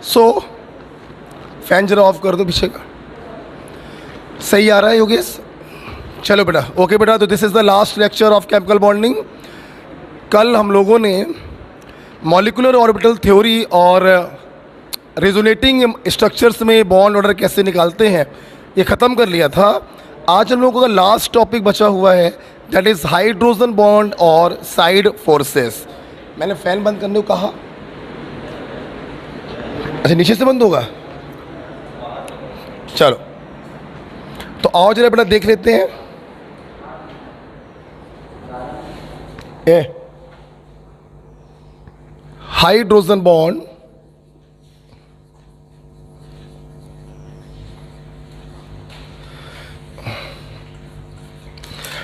सो fan जरा of कर दो पीछे का। सही आ रहा है योगेश? चलो बेटा, ओके बेटा। तो this is the last lecture of chemical bonding. कल हम लोगों ने मॉलिक्यूलर ऑर्बिटल थ्योरी और रेजोनेटिंग स्ट्रक्चर्स में बॉन्ड ऑर्डर कैसे निकालते हैं ये ख़त्म कर लिया था। आज हम लोगों का लास्ट टॉपिक बचा हुआ है, दैट इज़ हाइड्रोजन बॉन्ड और साइड फोर्सेस। मैंने फ़ैन बंद करने को कहा, अच्छा नीचे से बंद होगा। चलो तो आओ जरा बेटा देख लेते हैं। हाइड्रोजन बॉन्ड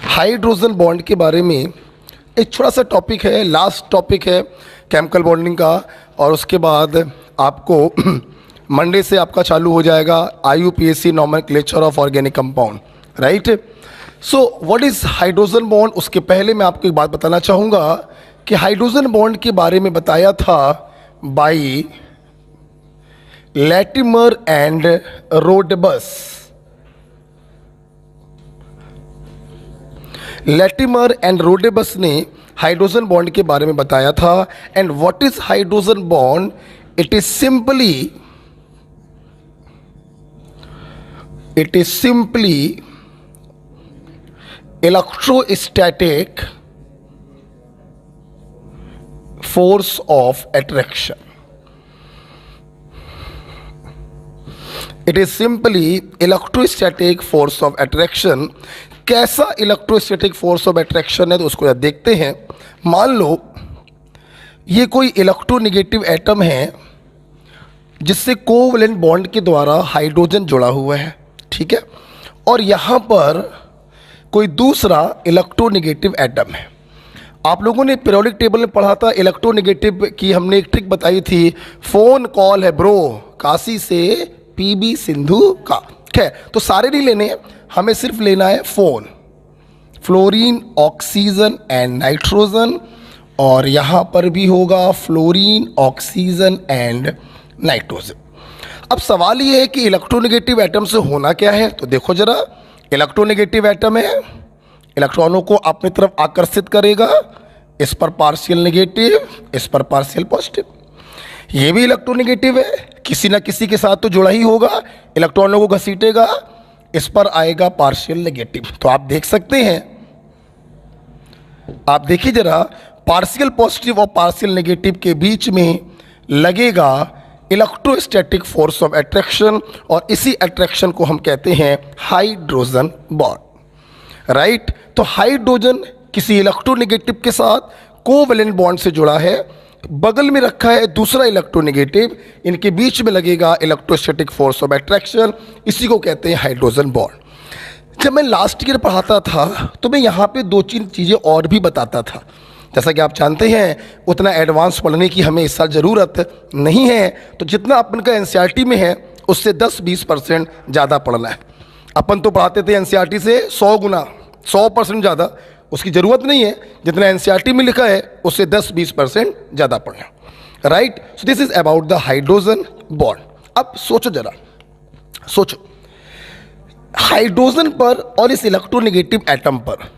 हाइड्रोजन बॉन्ड के बारे में एक छोटा सा टॉपिक है, लास्ट टॉपिक है केमिकल बॉन्डिंग का। और उसके बाद आपको मंडे से आपका चालू हो जाएगा IUPAC nomenclature of organic compound, right. So what is hydrogen bond? उसके पहले मैं आपको एक बात बताना चाहूँगा कि हाइड्रोजन बॉन्ड के बारे में बताया था by Latimer and Rodebush. Latimer and Rodebush ने हाइड्रोजन बॉन्ड के बारे में बताया था। And what is hydrogen bond? It is simply electrostatic force of attraction. It is simply electrostatic force of attraction. कैसा इलेक्ट्रोस्टैटिक फोर्स ऑफ अट्रैक्शन है तो उसको देखते हैं। मान लो ये कोई इलेक्ट्रोनेगेटिव एटम है जिससे कोवैलेंट बॉन्ड के द्वारा हाइड्रोजन जुड़ा हुआ है, ठीक है। और यहाँ पर कोई दूसरा इलेक्ट्रोनेगेटिव एटम है। आप लोगों ने पीरियोडिक टेबल में पढ़ा था इलेक्ट्रोनेगेटिव की, हमने एक ट्रिक बताई थी, फ़ोन कॉल है ब्रो काशी से PB सिंधु का। ठीक है, तो सारे नहीं लेने हैं, हमें सिर्फ लेना है phone, fluorine, oxygen and nitrogen. और यहाँ पर भी होगा फ्लोरीन, ऑक्सीजन एंड नाइट्रोजन। अब सवाल ये है कि इलेक्ट्रोनेगेटिव एटम से होना क्या है। तो देखो जरा, इलेक्ट्रोनेगेटिव एटम है, इलेक्ट्रॉनों को अपनी तरफ आकर्षित करेगा, इस पर पार्शियल नेगेटिव, इस पर पार्शियल पॉजिटिव। ये भी इलेक्ट्रोनेगेटिव है, किसी ना किसी के साथ तो जुड़ा ही होगा, इलेक्ट्रॉनों को घसीटेगा, इस पर आएगा पार्शियल नेगेटिव। तो आप देख सकते हैं, आप देखिए जरा, पार्शियल पॉजिटिव और पार्शियल नेगेटिव के बीच में लगेगा इलेक्ट्रोस्टैटिक फोर्स ऑफ अट्रैक्शन। और इसी अट्रैक्शन को हम कहते हैं हाइड्रोजन बॉन्ड, राइट। तो हाइड्रोजन किसी इलेक्ट्रोनेगेटिव के साथ कोवैलेंट बॉन्ड से जुड़ा है, बगल में रखा है दूसरा इलेक्ट्रोनेगेटिव, इनके बीच में लगेगा इलेक्ट्रोस्टैटिक फोर्स ऑफ अट्रैक्शन, इसी को कहते हैं हाइड्रोजन बॉन्ड। जब मैं लास्ट ईयर पढ़ाता था तो मैं यहाँ पे 2-3 चीज़ें और भी बताता था। जैसा कि आप जानते हैं उतना एडवांस पढ़ने की हमें इस साल ज़रूरत नहीं है, तो जितना अपन का NCERT में है उससे 10-20% ज़्यादा पढ़ना है। अपन तो पढ़ाते थे NCERT से 100 गुना 100% ज़्यादा, उसकी ज़रूरत नहीं है। जितना NCERT में लिखा है उससे 10-20% ज़्यादा पढ़ना, right. So this is about the hydrogen bond. अब सोचो जरा, सोचो हाइड्रोजन पर और इस इलेक्ट्रोनेगेटिव एटम पर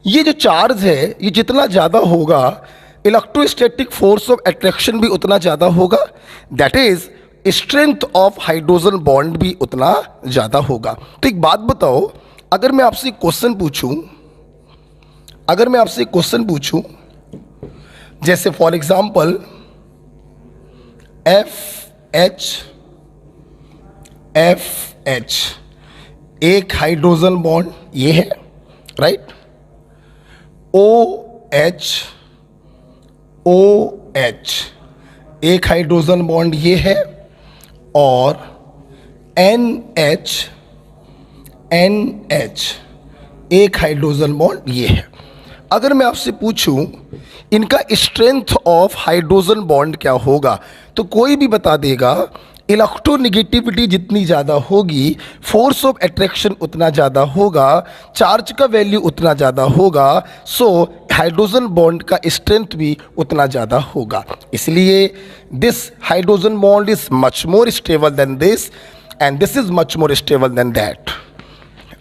ये जो चार्ज है ये जितना ज़्यादा होगा, इलेक्ट्रोस्टैटिक फोर्स ऑफ अट्रैक्शन भी उतना ज़्यादा होगा, that is strength of hydrogen bond भी उतना ज़्यादा होगा। तो एक बात बताओ, अगर मैं आपसे क्वेश्चन पूछूं, जैसे फॉर एग्जांपल FH एक हाइड्रोजन बॉन्ड ये है, राइट। OH एक हाइड्रोजन बॉन्ड ये है, और NH एक हाइड्रोजन बॉन्ड ये है। अगर मैं आपसे पूछूं इनका स्ट्रेंथ ऑफ हाइड्रोजन बॉन्ड क्या होगा, तो कोई भी बता देगा इलेक्ट्रोनेगेटिविटी जितनी ज़्यादा होगी, फोर्स ऑफ अट्रैक्शन उतना ज़्यादा होगा, चार्ज का वैल्यू उतना ज़्यादा होगा, सो हाइड्रोजन बॉन्ड का स्ट्रेंथ भी उतना ज़्यादा होगा। इसलिए this hydrogen bond is much more stable then this and this is much more stable then that.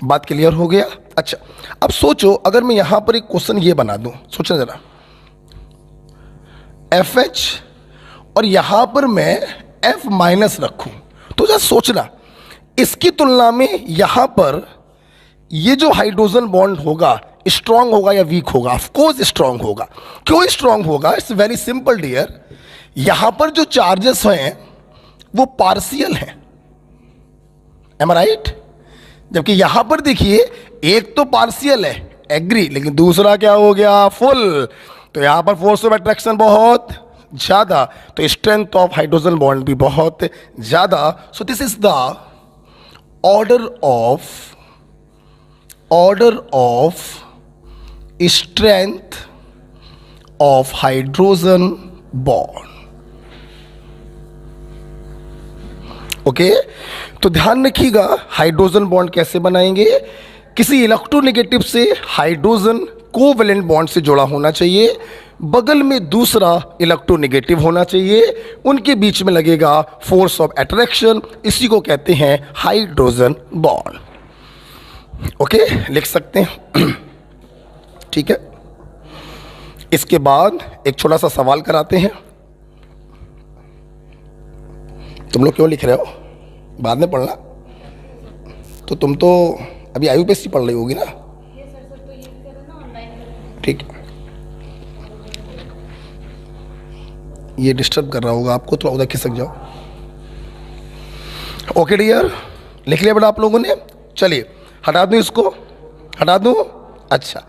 बात क्लियर हो गया? अच्छा, अब सोचो अगर मैं यहां पर एक क्वेश्चन ये बना दूं, सोचना जरा, FH और यहां पर मैं F माइनस रखूं, तो जरा सोचना इसकी तुलना में यहां पर ये जो हाइड्रोजन बॉन्ड होगा स्ट्रांग होगा या वीक होगा? ऑफ कोर्स स्ट्रांग होगा। क्यों स्ट्रांग होगा? इट्स वेरी सिंपल डियर, यहां पर जो चार्जेस हैं वो पार्शियल हैं, एम आई राइट? जबकि यहां पर देखिए एक तो पार्शियल है, एग्री, लेकिन दूसरा क्या हो गया? फुल। तो यहां पर फोर्स ऑफ अट्रैक्शन बहुत ज्यादा, तो स्ट्रेंथ ऑफ हाइड्रोजन बॉन्ड भी बहुत ज्यादा। सो this is the order of strength of hydrogen bond. Okay, तो ध्यान रखिएगा हाइड्रोजन बॉन्ड कैसे बनाएंगे। किसी इलेक्ट्रोनेगेटिव से हाइड्रोजन कोवेलेंट बॉन्ड से जुड़ा होना चाहिए, बगल में दूसरा इलेक्ट्रोनेगेटिव होना चाहिए, उनके बीच में लगेगा फोर्स ऑफ अट्रैक्शन, इसी को कहते हैं हाइड्रोजन बॉन्ड। ओके, लिख सकते हैं। ठीक है, इसके बाद एक छोटा सा सवाल कराते हैं। तुम लोग क्यों लिख रहे हो? बाद में पढ़ना। तो तुम तो अभी IUPAC पढ़ रही होगी ना? ठीक है, ये डिस्टर्ब कर रहा होगा आपको, थोड़ा उधर खिसक जाओ। ओके डियर, लिख लिया बेटा आप लोगों ने? चलिए हटा दूं इसको, हटा दूं? अच्छा,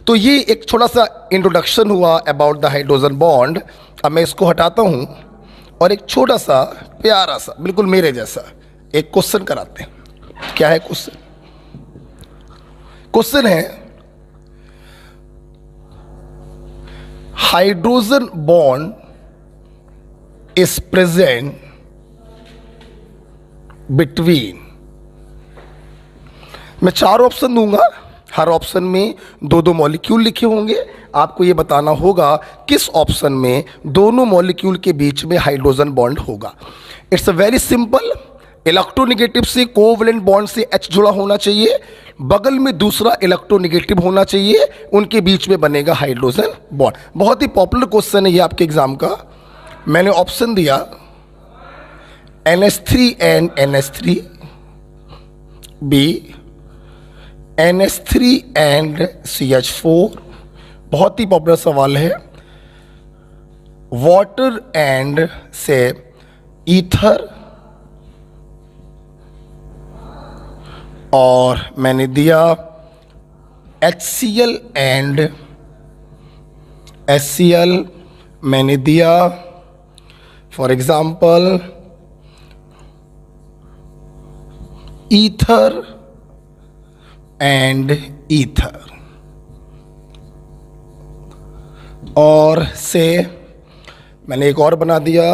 तो ये एक छोटा सा इंट्रोडक्शन हुआ अबाउट द हाइड्रोजन बॉन्ड। अब मैं इसको हटाता हूं और एक छोटा सा प्यारा सा बिल्कुल मेरे जैसा एक क्वेश्चन कराते हैं। क्या है क्वेश्चन? क्वेश्चन है hydrogen bond is present between, मैं 4 ऑप्शन दूंगा, हर ऑप्शन में 2-2 मॉलिक्यूल लिखे होंगे, आपको यह बताना होगा किस ऑप्शन में दोनों मॉलिक्यूल के बीच में हाइड्रोजन बॉन्ड होगा। It's a very simple, electronegative से कोवेलेंट बॉन्ड से H जुड़ा होना चाहिए, बगल में दूसरा इलेक्ट्रोनेगेटिव होना चाहिए, उनके बीच में बनेगा हाइड्रोजन बॉन्ड। बहुत ही पॉपुलर क्वेश्चन है ये आपके एग्जाम का। मैंने ऑप्शन दिया NH3 and NH3, B NH3 and CH4, बहुत ही पॉपुलर सवाल है। वाटर एंड से ईथर, और मैंने दिया HCl एंड HCl, मैंने दिया for example ether and ether, और से मैंने एक और बना दिया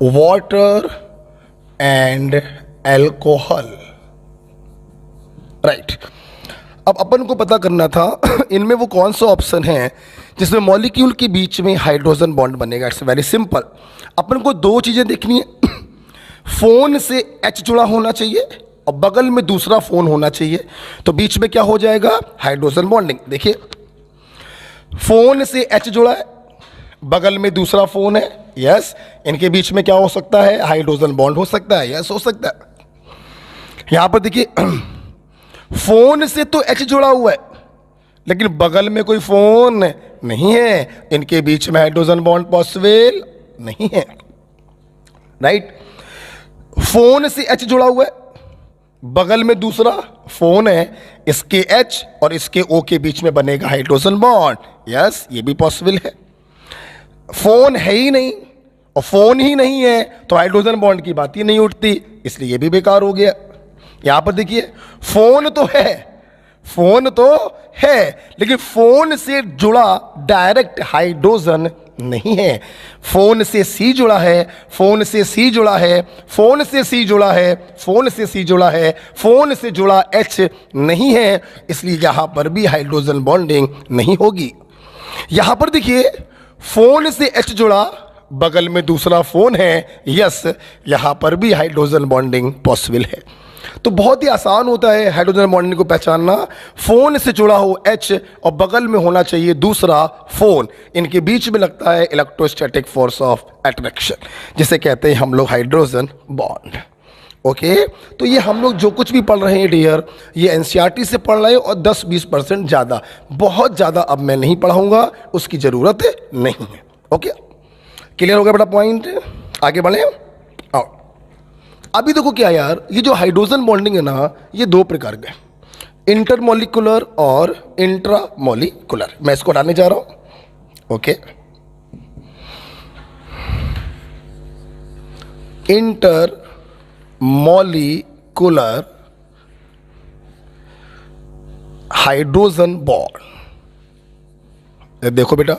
वाटर एंड एल्कोहल, राइट। अब अपन को पता करना था इनमें वो कौन सा ऑप्शन है जिसमें मॉलिक्यूल के बीच में हाइड्रोजन बॉन्ड बनेगा। इट्स वेरी सिंपल, अपन को 2 चीजें देखनी है। फोन से H जुड़ा होना चाहिए और बगल में दूसरा फोन होना चाहिए, तो बीच में क्या हो जाएगा? Hydrogen bonding. देखिए फोन से H जुड़ा है, बगल में दूसरा फोन है, यस, इनके बीच में क्या हो सकता है? हाइड्रोजन बॉन्ड हो सकता है, यस हो सकता है। यहां पर देखिए फोन से तो H जुड़ा हुआ है, लेकिन बगल में कोई फोन नहीं है, इनके बीच में हाइड्रोजन बॉन्ड पॉसिबल नहीं है, राइट। फोन से H जुड़ा हुआ है, बगल में दूसरा फोन है, इसके H और इसके O के बीच में बनेगा हाइड्रोजन बॉन्ड, यस, ये भी पॉसिबल है। फोन है ही नहीं और फोन ही नहीं है तो हाइड्रोजन बॉन्ड की बात ही नहीं उठती, इसलिए ये भी बेकार हो गया। यहां पर देखिए फोन तो है, फोन तो है, लेकिन फोन से जुड़ा डायरेक्ट हाइड्रोजन नहीं है। फोन से सी जुड़ा है, फोन से सी जुड़ा है, फोन से सी जुड़ा है, फोन से सी जुड़ा है, फोन से जुड़ा एच नहीं है, इसलिए यहां पर भी हाइड्रोजन बॉन्डिंग नहीं होगी। यहां पर देखिए फोन से एच जुड़ा, बगल में दूसरा फोन है, यस, यहां पर भी हाइड्रोजन बॉन्डिंग पॉसिबल है। तो बहुत ही आसान होता है हाइड्रोजन बॉन्डिंग को पहचानना। फोन से जुड़ा हो एच और बगल में होना चाहिए दूसरा फोन, इनके बीच में लगता है इलेक्ट्रोस्टैटिक फोर्स ऑफ अट्रैक्शन, जिसे कहते हैं हम लोग हाइड्रोजन बॉन्ड। ओके, तो ये हम लोग जो कुछ भी पढ़ रहे हैं डियर, ये एनसीईआरटी से पढ़ रहे हैं और 10-20% ज़्यादा, बहुत ज़्यादा अब मैं नहीं पढ़ाऊंगा, उसकी ज़रूरत नहीं है। ओके, क्लियर हो गया बेटा पॉइंट? आगे बढ़े। आओ, अभी देखो क्या यार, ये जो हाइड्रोजन बॉन्डिंग है ना, ये दो प्रकार के, इंटरमॉलिक्यूलर और इंट्रामॉलिक्यूलर। मैं इसको हटाने जा रहा हूं। Okay, inter molecular hydrogen bond, देखो बेटा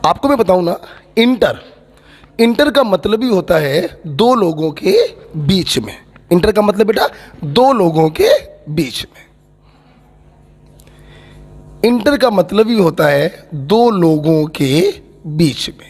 आपको मैं बताऊं ना, इंटर का मतलब ही होता है दो लोगों के बीच में। इंटर का मतलब बेटा दो लोगों के बीच में। इंटर का मतलब ही होता है दो लोगों के बीच में।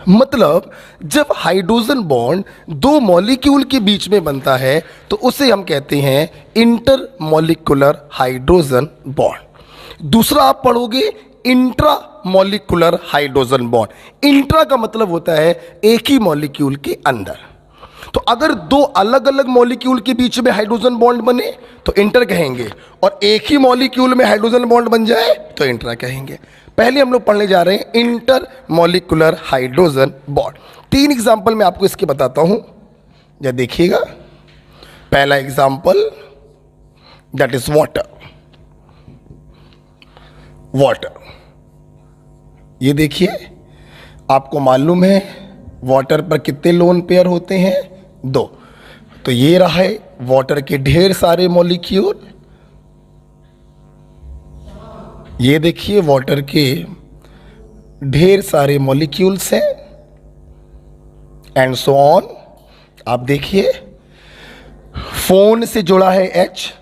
मतलब जब हाइड्रोजन बॉन्ड दो मॉलिक्यूल के बीच में बनता है तो उसे हम कहते हैं इंटर मॉलिक्यूलर हाइड्रोजन बॉन्ड। दूसरा आप पढ़ोगे intra molecular hydrogen bond. Intra का मतलब होता है एक ही मॉलिक्यूल के अंदर। तो अगर दो अलग अलग मॉलिक्यूल के बीच में हाइड्रोजन बॉन्ड बने तो इंटर कहेंगे, और एक ही मॉलिक्यूल में हाइड्रोजन बॉन्ड बन जाए तो इंट्रा कहेंगे। पहले हम लोग पढ़ने जा रहे हैं inter molecular hydrogen bond. 3 example मैं आपको इसके बताता हूं, या देखिएगा। पहला example that is water. Water, ये देखिए, आपको मालूम है वाटर पर कितने लोन पेयर होते हैं? 2। तो ये रहा है वाटर के ढेर सारे मॉलिक्यूल। ये देखिए वाटर के ढेर सारे मॉलिक्यूल्स हैं, एंड सो ऑन। आप देखिए फोन से जुड़ा है एच,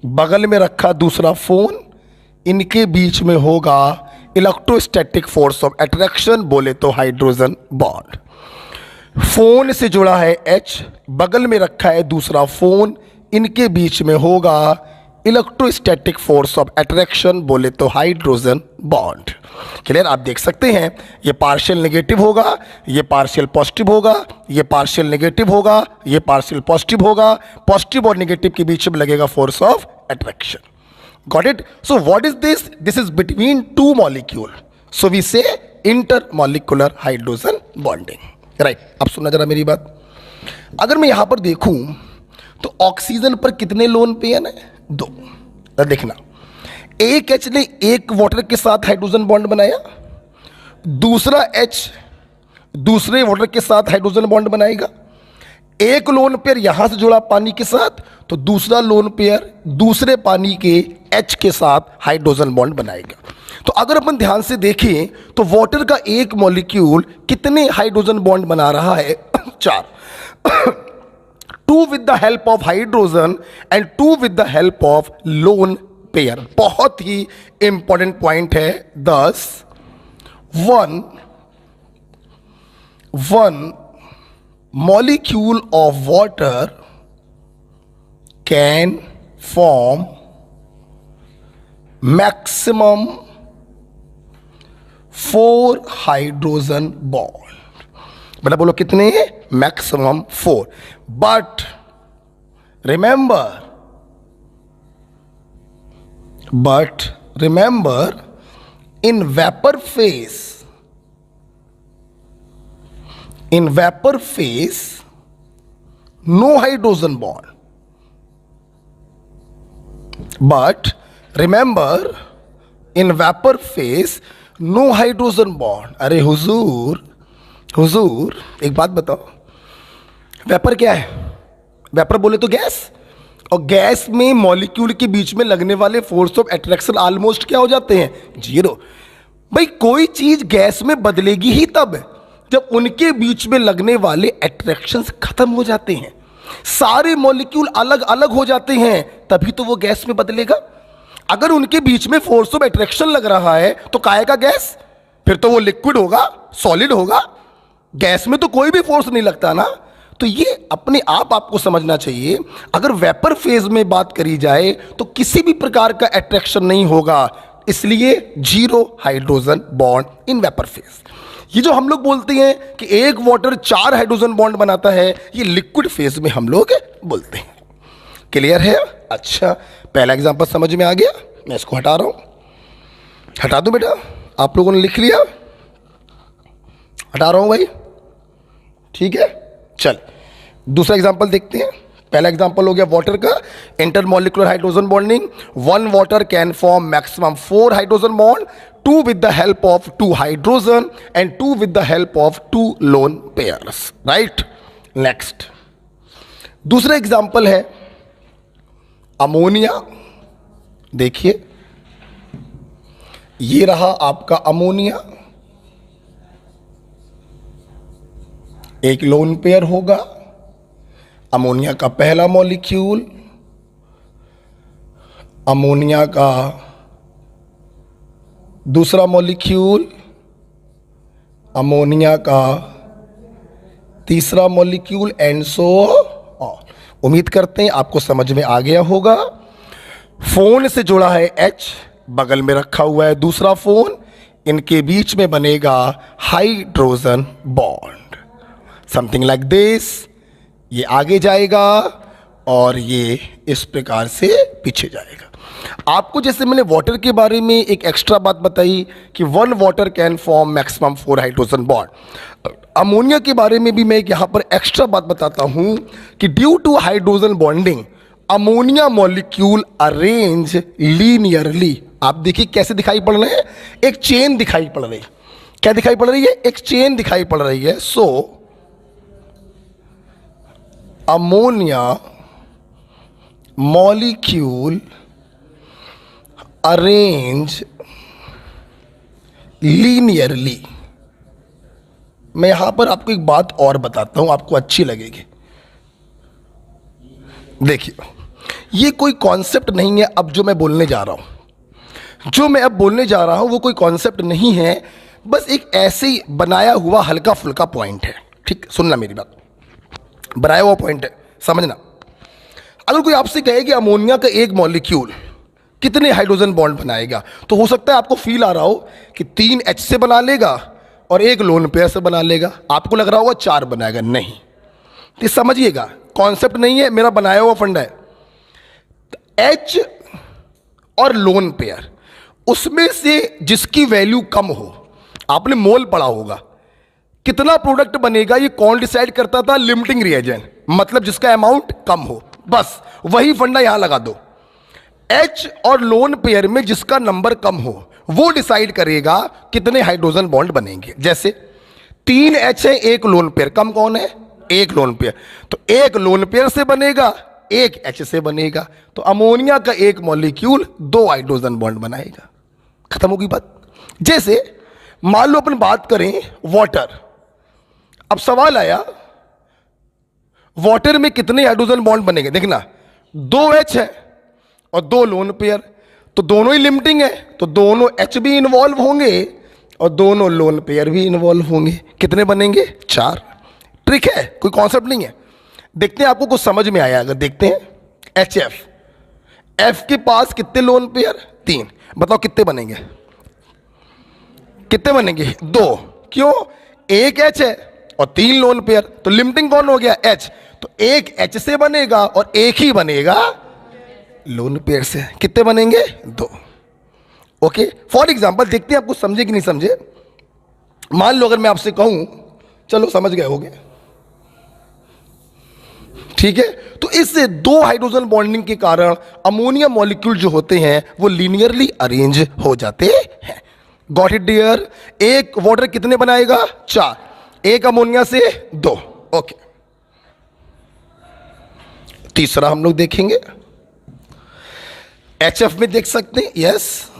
बगल में रखा दूसरा फोन, इनके बीच में होगा इलेक्ट्रोस्टैटिक फोर्स ऑफ अट्रैक्शन, बोले तो हाइड्रोजन बॉन्ड। फोन से जुड़ा है एच, बगल में रखा है दूसरा फोन, इनके बीच में होगा इलेक्ट्रोस्टैटिक फोर्स ऑफ अट्रैक्शन, बोले तो हाइड्रोजन बॉन्ड। क्लियर? आप देख सकते हैं ये पार्शियल नेगेटिव होगा, ये पार्शियल पॉजिटिव होगा, ये पार्शियल नेगेटिव होगा, ये पार्शियल पॉजिटिव होगा। पॉजिटिव और नेगेटिव के बीच में लगेगा force of attraction. Got it? So what is this? This is between two molecule. So we say intermolecular hydrogen bonding. Right? अब सुनना जरा मेरी बात। अगर मैं यहां पर देखूं तो ऑक्सीजन पर कितने लोन पेयर हैं? 2। देखना, एक एच ने एक वाटर के साथ हाइड्रोजन बॉन्ड बनाया, दूसरा एच दूसरे वाटर के साथ हाइड्रोजन बॉन्ड बनाएगा। एक लोन पेयर यहां से जुड़ा पानी के साथ, तो दूसरा लोन पेयर दूसरे पानी के एच के साथ हाइड्रोजन बॉन्ड बनाएगा। तो अगर अपन ध्यान से देखें तो वाटर का एक मॉलिक्यूल कितने हाइड्रोजन बॉन्ड बना रहा है? 4। 2 with the help of hydrogen and 2 with the help of lone pair. बहुत ही इंपॉर्टेंट पॉइंट है। 10 1 molecule of water can form maximum 4 hydrogen bond। बेटा बोलो कितने? Maximum 4। But remember in vapor phase no hydrogen bond, but remember in vapor phase no hydrogen bond। अरे हुजूर एक बात बताओ, vapour क्या है? वेपर बोले तो गैस, और गैस में मॉलिक्यूल के बीच में लगने वाले फोर्स ऑफ अट्रैक्शन ऑलमोस्ट क्या हो जाते हैं, 0। भाई कोई चीज गैस में बदलेगी ही तब जब उनके बीच में लगने वाले अट्रैक्शंस खत्म हो जाते हैं, सारे मॉलिक्यूल अलग अलग हो जाते हैं, तभी तो वो गैस में बदलेगा। अगर उनके बीच में फोर्स ऑफ अट्रैक्शन लग रहा है तो काहे का गैस, फिर तो वो लिक्विड होगा, सॉलिड होगा। गैस में तो कोई भी फोर्स नहीं लगता ना। तो ये अपने आप आपको समझना चाहिए। अगर वेपर फेज में बात करी जाए तो किसी भी प्रकार का अट्रैक्शन नहीं होगा, इसलिए 0 hydrogen bond in vapour phase. ये जो हम लोग बोलते हैं कि एक वाटर 4 हाइड्रोजन बॉन्ड बनाता है, ये लिक्विड फेज में हम लोग बोलते हैं। क्लियर है? अच्छा, पहला एग्जांपल समझ में आ गया। मैं इसको हटा रहा हूं, हटा दो बेटा, आप लोगों ने लिख लिया, हटा रहा हूं भाई, ठीक है। चल दूसरा एग्जांपल देखते हैं। पहला एग्जांपल हो गया वाटर का, intermolecular hydrogen bonding. 1 water can form maximum 4 hydrogen bond, 2 with the help of 2 hydrogen and 2 with the help of 2 lone pairs, right? Next, दूसरा एग्जांपल है अमोनिया। देखिए ये रहा आपका अमोनिया, एक लोन पेयर होगा। अमोनिया का पहला मॉलिक्यूल, अमोनिया का दूसरा मॉलिक्यूल, अमोनिया का तीसरा मॉलिक्यूल एंड सो ऑन। उम्मीद करते हैं आपको समझ में आ गया होगा। फोन से जुड़ा है H, बगल में रखा हुआ है दूसरा फोन, इनके बीच में बनेगा hydrogen bond, something like this. ये आगे जाएगा और ये इस प्रकार से पीछे जाएगा। आपको जैसे मैंने वाटर के बारे में एक एक्स्ट्रा बात बताई कि 1 water can form maximum 4 hydrogen bond, ammonia के बारे में भी मैं एक यहाँ पर एक्स्ट्रा बात बताता हूँ कि due to hydrogen bonding ammonia molecule arrange linearly. आप देखिए कैसे दिखाई पड़ रहे हैं, एक चेन दिखाई पड़ रही है। क्या दिखाई पड़ रही है? एक चेन दिखाई पड़ रही है। सो अमोनिया मॉलिक्यूल अरेंज लीनियरली। मैं यहां पर आपको एक बात और बताता हूं, आपको अच्छी लगेगी। देखिए ये कोई कॉन्सेप्ट नहीं है। अब जो मैं बोलने जा रहा हूं, जो मैं अब बोलने जा रहा हूं वो कोई कॉन्सेप्ट नहीं है, बस एक ऐसे ही बनाया हुआ हल्का फुल्का पॉइंट है। ठीक, सुनना मेरी बात, बनाया हुआ पॉइंट है, समझना। अगर कोई आपसे कहे कि अमोनिया का एक मॉलिक्यूल कितने हाइड्रोजन बॉन्ड बनाएगा, तो हो सकता है आपको फील आ रहा हो कि 3 H से बना लेगा और एक लोन पेयर से बना लेगा। आपको लग रहा होगा 4 बनाएगा, नहीं। ये समझिएगा, कॉन्सेप्ट नहीं है, मेरा बनाया हुआ फंडा है। H और लोन पेयर, उसमें से जिसकी वैल्यू कम हो, आपने मोल पढ़ा होगा, कितना प्रोडक्ट बनेगा ये कौन डिसाइड करता था? लिमिटिंग रिएजेंट, मतलब जिसका अमाउंट कम हो। बस वही फंडा यहां लगा दो। H और लोन पेयर में जिसका नंबर कम हो वो डिसाइड करेगा कितने हाइड्रोजन बॉन्ड बनेंगे। जैसे 3 H है, एक लोन पेयर, कम कौन है? एक लोन पेयर, तो एक लोन पेयर से बनेगा, एक H से बनेगा, तो अमोनिया का एक मॉलिक्यूल 2 हाइड्रोजन बॉन्ड बनाएगा। खत्म होगी बात। जैसे मान लो अपन बात करें वाटर। अब सवाल आया वाटर में कितने हाइड्रोजन बॉन्ड बनेंगे? देखना 2 H है और 2 लोन पेयर, तो दोनों ही लिमिटिंग है, तो दोनों H भी इन्वॉल्व होंगे और दोनों लोन पेयर भी इन्वॉल्व होंगे। कितने बनेंगे? 4। ट्रिक है, कोई कॉन्सेप्ट नहीं है। देखते हैं आपको कुछ समझ में आया। अगर देखते हैं HF, F के पास कितने लोन पेयर? 3। बताओ कितने बनेंगे? कितने बनेंगे? 2। क्यों? एक H है और 3 लोन पेयर, तो लिमिटिंग कौन हो गया? H। तो एक H से बनेगा और एक ही बनेगा लोन पेयर से। कितने बनेंगे? 2। ओके, फॉर एग्जाम्पल देखते हैं आपको समझे कि नहीं समझे। मान लो अगर मैं आपसे कहूं, चलो समझ गए होगे, ठीक है, तो इससे 2 हाइड्रोजन बॉन्डिंग के कारण अमोनिया मॉलिक्यूल जो होते हैं वो लीनियरली अरेंज हो जाते हैं। Got it dear? एक वाटर कितने बनाएगा? 4, एक अमोनिया से 2। ओके, तीसरा हम लोग देखेंगे। HF में देख सकते हैं, yes,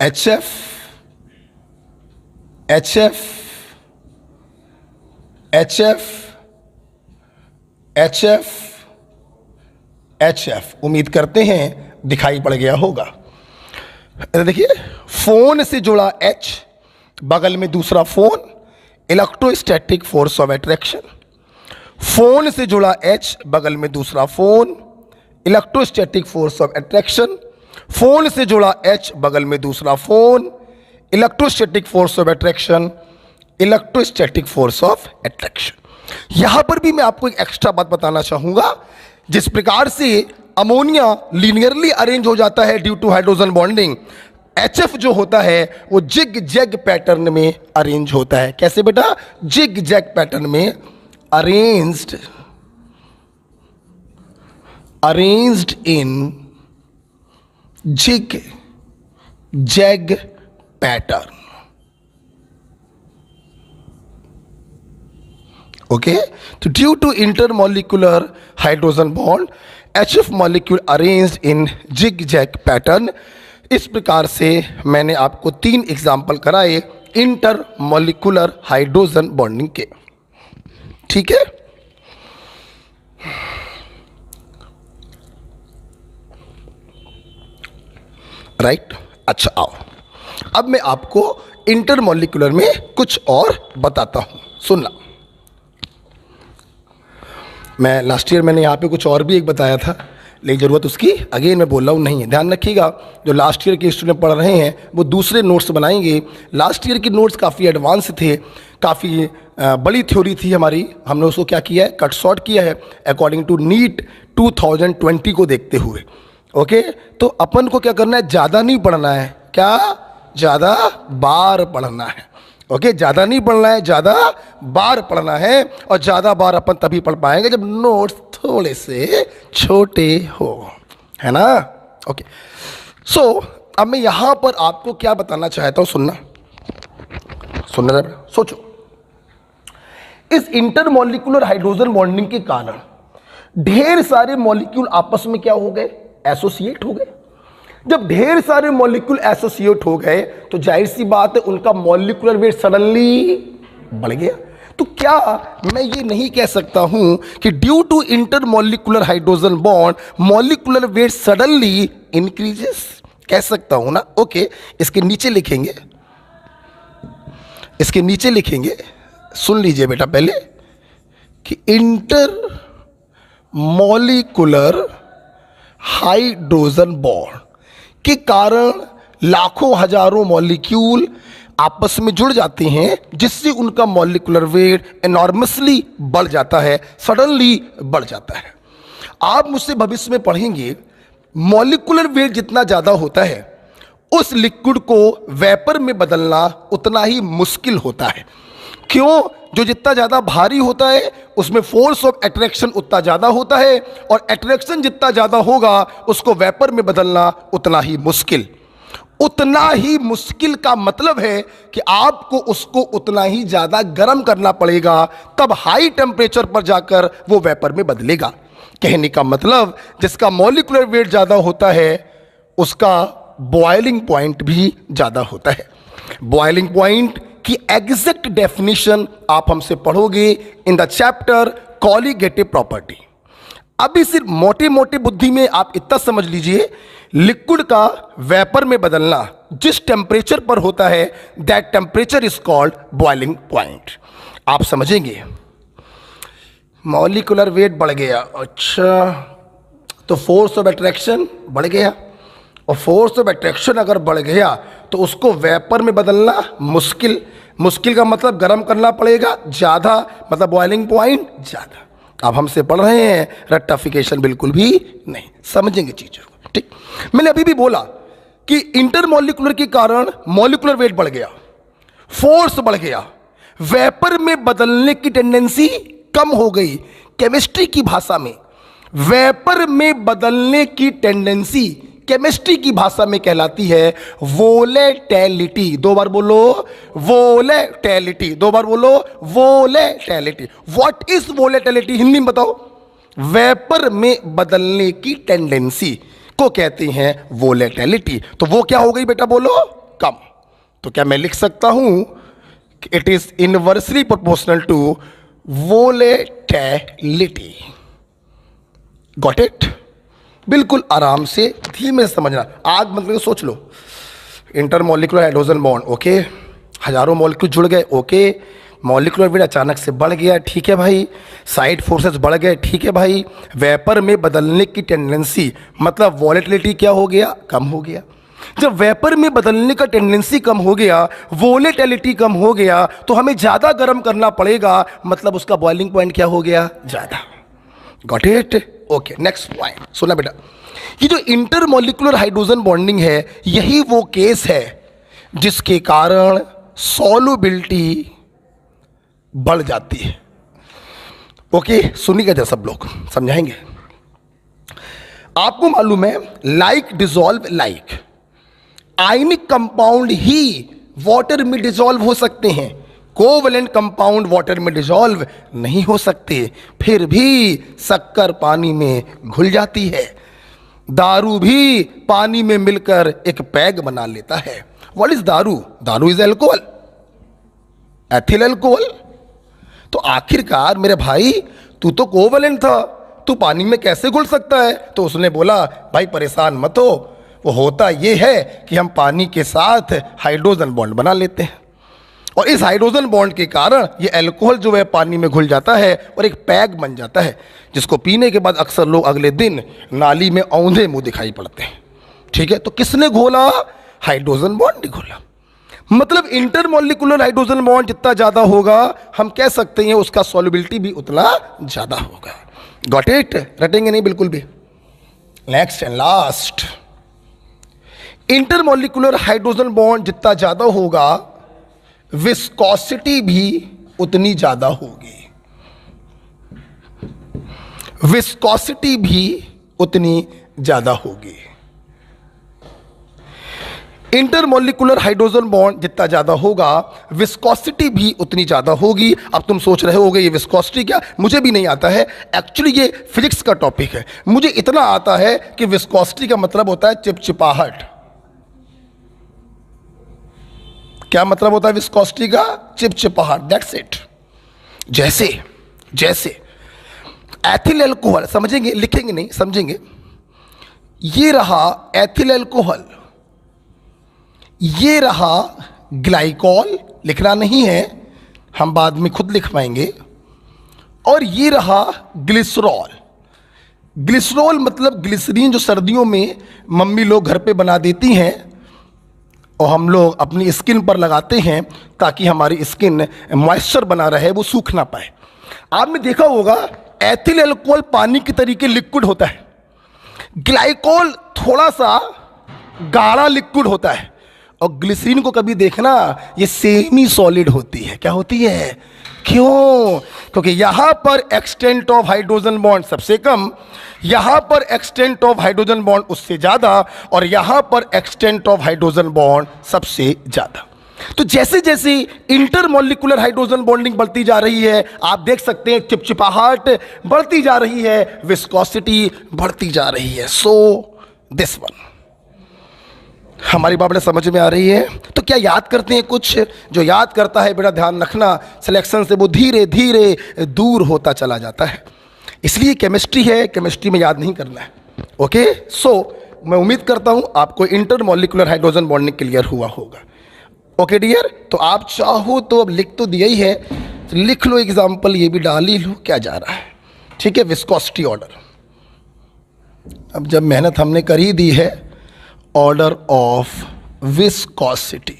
HF, HF, HF, HF, HF। उम्मीद करते हैं दिखाई पड़ गया होगा। देखिए, फोन से जुड़ा H, बगल में दूसरा phone, electrostatic force of attraction. Phone से जुड़ा H, बगल में दूसरा phone, electrostatic force of attraction. Phone से जुड़ा H, बगल में दूसरा phone, electrostatic force of attraction, electrostatic force of attraction. यहां पर भी मैं आपको एक एक्स्ट्रा बात बताना चाहूंगा। जिस प्रकार से अमोनिया लीनियरली अरेंज हो जाता है due to hydrogen bonding, HF जो होता है वो जिग जैग पैटर्न में अरेंज होता है। कैसे बेटा? जिग जैग पैटर्न में arranged in zig zag pattern. Okay, तो due to intermolecular hydrogen bond, HF molecule arranged in zig zag pattern. इस प्रकार से मैंने आपको 3 एग्जाम्पल कराए इंटरमॉलिक्यूलर हाइड्रोजन बॉन्डिंग के। ठीक है, राइट। अच्छा, आओ अब मैं आपको इंटरमॉलिक्यूलर में कुछ और बताता हूं, सुनना। मैं लास्ट ईयर मैंने यहाँ पे कुछ और भी एक बताया था, लेकिन ज़रूरत उसकी अगेन मैं बोल रहा हूँ नहीं है। ध्यान रखिएगा, जो लास्ट ईयर के स्टूडेंट पढ़ रहे हैं वो दूसरे नोट्स बनाएंगे। लास्ट ईयर के नोट्स काफ़ी एडवांस थे, काफ़ी बड़ी थ्योरी थी हमारी। हमने उसको क्या किया है, कट शॉर्ट किया है अकॉर्डिंग टू नीट 2020 को देखते हुए। ओके, तो अपन को क्या करना है, ज़्यादा नहीं पढ़ना है, क्या ज़्यादा बार पढ़ना है। ओके, ज़्यादा नहीं पढ़ना है, ज़्यादा बार पढ़ना है। और ज़्यादा बार अपन तभी पढ़ पाएंगे जब नोट्स थोड़े से छोटे हो, है ना। ओके, सो अब मैं यहां पर आपको क्या बताना चाहता हूं, सुनना जरा, सोचो। इस इंटरमॉलिक्यूलर हाइड्रोजन बॉन्डिंग के कारण ढेर सारे मॉलिक्यूल आपस में क्या हो गए, एसोसिएट हो गए। जब ढेर सारे मॉलिक्यूल एसोसिएट हो गए तो जाहिर सी बात है उनका मॉलिक्यूलर वेट सडनली बढ़ गया। तो क्या मैं ये नहीं कह सकता हूं कि due to intermolecular hydrogen bond molecular weight suddenly increases? कह सकता हूं ना। ओके, इसके नीचे लिखेंगे, सुन लीजिए बेटा पहले, कि इंटरमॉलिक्यूलर हाइड्रोजन बॉन्ड के कारण लाखों हजारों मॉलिक्यूल आपस में जुड़ जाते हैं, जिससे उनका मॉलिक्यूलर वेट एनॉर्मसली बढ़ जाता है, सडनली बढ़ जाता है। आप मुझसे भविष्य में पढ़ेंगे, मॉलिक्यूलर वेट जितना ज़्यादा होता है उस लिक्विड को वेपर में बदलना उतना ही मुश्किल होता है। क्यों? जो जितना ज़्यादा भारी होता है उसमें फोर्स ऑफ अट्रैक्शन उतना ज़्यादा होता है, और अट्रैक्शन जितना ज़्यादा होगा उसको वेपर में बदलना उतना ही मुश्किल। उतना ही मुश्किल का मतलब है कि आपको उसको उतना ही ज़्यादा गर्म करना पड़ेगा, तब हाई टेम्परेचर पर जाकर वो वेपर में बदलेगा। कहने का मतलब, जिसका मॉलिक्यूलर वेट ज़्यादा होता है उसका बॉइलिंग पॉइंट भी ज़्यादा होता है। बॉइलिंग पॉइंट की एग्जैक्ट डेफिनेशन आप हमसे पढ़ोगे in the chapter colligative property. अभी सिर्फ मोटे मोटे बुद्धि में आप इतना समझ लीजिए, लिक्विड का वेपर में बदलना जिस टेम्परेचर पर होता है that temperature is called boiling point. आप समझेंगे, मॉलिक्यूलर वेट बढ़ गया, अच्छा तो फोर्स ऑफ अट्रैक्शन बढ़ गया, और फोर्स ऑफ अट्रैक्शन अगर बढ़ गया तो उसको वेपर में बदलना मुश्किल। मुश्किल का मतलब गर्म करना पड़ेगा ज़्यादा, मतलब बॉइलिंग पॉइंट ज़्यादा। अब हमसे पढ़ रहे हैं, रेक्टिफिकेशन बिल्कुल भी नहीं, समझेंगे चीज़ों को। ठीक, मैंने अभी भी बोला कि इंटरमॉलिक्यूलर के कारण मॉलिक्यूलर वेट बढ़ गया, फोर्स बढ़ गया, वेपर में बदलने की टेंडेंसी कम हो गई। केमिस्ट्री की भाषा में वेपर में बदलने की टेंडेंसी केमिस्ट्री की भाषा में कहलाती है वोलेटिलिटी। दो बार बोलो, वोलेटिलिटी। दो बार बोलो, volatility. What is volatility? Hindi में बताओ, वेपर में बदलने की टेंडेंसी को कहते हैं वोलेटिलिटी। तो वो क्या हो गई बेटा, बोलो, कम। तो क्या मैं लिख सकता हूं कि it is inversely proportional to volatility. Got it? बिल्कुल आराम से धीमे से समझना। आग मतलब सोच लो, इंटरमॉलिक्यूलर हाइड्रोजन बॉन्ड, ओके, हजारों मॉलिक्यूल जुड़ गए, ओके, मॉलिक्यूलर वेट अचानक से बढ़ गया, ठीक है भाई, साइड फोर्सेस बढ़ गए, ठीक है भाई, वेपर में बदलने की टेंडेंसी मतलब वॉलेटिलिटी क्या हो गया, कम हो गया। जब वेपर में बदलने का टेंडेंसी कम हो गया, वोलेटिलिटी कम हो गया, तो हमें ज़्यादा गर्म करना पड़ेगा, मतलब उसका बॉइलिंग पॉइंट क्या हो गया, ज़्यादा। Got it? Okay, next point सुना बेटा, ये जो इंटरमॉलिक्यूलर हाइड्रोजन बॉन्डिंग है, यही वो केस है जिसके कारण सॉल्युबिलिटी बढ़ जाती है। ओके, सुनिएगा जरा, सब लोग समझाएंगे। आपको मालूम है, like dissolve like, ionic compound ही वाटर में डिसॉल्व हो सकते हैं, कोवैलेंट कंपाउंड वाटर में डिसॉल्व नहीं हो सकते, फिर भी शक्कर पानी में घुल जाती है, दारू भी पानी में मिलकर एक पैग बना लेता है। व्हाट इज दारू? दारू इज अल्कोहल, एथिल अल्कोहल। तो आखिरकार मेरे भाई, तू तो कोवैलेंट था, तू पानी में कैसे घुल सकता है? तो उसने बोला, भाई परेशान मत हो, वो होता ये है कि हम पानी के साथ हाइड्रोजन बॉन्ड बना लेते हैं, और इस हाइड्रोजन बॉन्ड के कारण ये अल्कोहल जो है पानी में घुल जाता है और एक पैग बन जाता है, जिसको पीने के बाद अक्सर लोग अगले दिन नाली में औंधे मुंह दिखाई पड़ते हैं। ठीक है, तो किसने घोला? हाइड्रोजन बॉन्ड घोला। मतलब इंटरमॉलिक्यूलर हाइड्रोजन बॉन्ड जितना ज्यादा होगा, हम कह सकते हैं उसका सॉल्युबिलिटी भी उतना ज्यादा होगा। Got it? रटेंगे नहीं बिल्कुल भी। Next and last, intermolecular hydrogen bond जितना ज्यादा होगा, विस्कोसिटी भी उतनी ज्यादा होगी। विस्कोसिटी भी उतनी ज्यादा होगी। इंटरमॉलिक्यूलर हाइड्रोजन बॉन्ड जितना ज्यादा होगा, विस्कोसिटी भी उतनी ज्यादा होगी। अब तुम सोच रहे होगे ये विस्कोसिटी क्या, मुझे भी नहीं आता है, एक्चुअली ये फिजिक्स का टॉपिक है। मुझे इतना आता है कि विस्कोसिटी का मतलब होता है चिपचिपाहट। क्या मतलब होता है विस्कोसिटी का? चिपचिपाहट, दैट्स इट। जैसे जैसे एथिल अल्कोहल, समझेंगे, लिखेंगे नहीं, समझेंगे। ये रहा एथिल अल्कोहल, ये रहा ग्लाइकॉल, लिखना नहीं है, हम बाद में खुद लिख पाएंगे, और ये रहा ग्लिसरॉल। ग्लिसरॉल मतलब ग्लिसरीन, जो सर्दियों में मम्मी लोग घर पे बना देती हैं और हम लोग अपनी स्किन पर लगाते हैं ताकि हमारी स्किन मॉइस्चर बना रहे, वो सूख ना पाए। आपने देखा होगा एथिल अल्कोहल पानी के तरीके लिक्विड होता है, ग्लाइकॉल थोड़ा सा गाढ़ा लिक्विड होता है, और ग्लिसरीन को कभी देखना, ये सेमी सॉलिड होती है। क्या होती है? क्यों? क्योंकि यहां पर एक्सटेंट ऑफ हाइड्रोजन बॉन्ड सबसे कम, यहां पर एक्सटेंट ऑफ हाइड्रोजन बॉन्ड उससे ज्यादा, और यहां पर एक्सटेंट ऑफ हाइड्रोजन बॉन्ड सबसे ज्यादा। तो जैसे जैसे इंटरमॉलिक्यूलर हाइड्रोजन बॉन्डिंग बढ़ती जा रही है, आप देख सकते हैं चिपचिपाहट बढ़ती जा रही है, विस्कोसिटी बढ़ती जा रही है। सो दिस वन, हमारी बात समझ में आ रही है? तो क्या याद करते हैं कुछ? जो याद करता है बेटा, ध्यान रखना, सिलेक्शन से वो धीरे धीरे दूर होता चला जाता है। इसलिए केमिस्ट्री है, केमिस्ट्री में याद नहीं करना है। ओके, सो मैं उम्मीद करता हूं आपको इंटरमॉलिक्यूलर हाइड्रोजन बॉन्डिंग क्लियर हुआ होगा। ओके डियर, तो आप चाहो तो अब लिख तो दिया ही है, तो लिख लो एग्जाम्पल, ये भी डाल ही लो क्या जा रहा है। ठीक है, विस्कोसिटी ऑर्डर। अब जब मेहनत हमने कर ही दी है, ऑर्डर ऑफ विस्कोसिटी,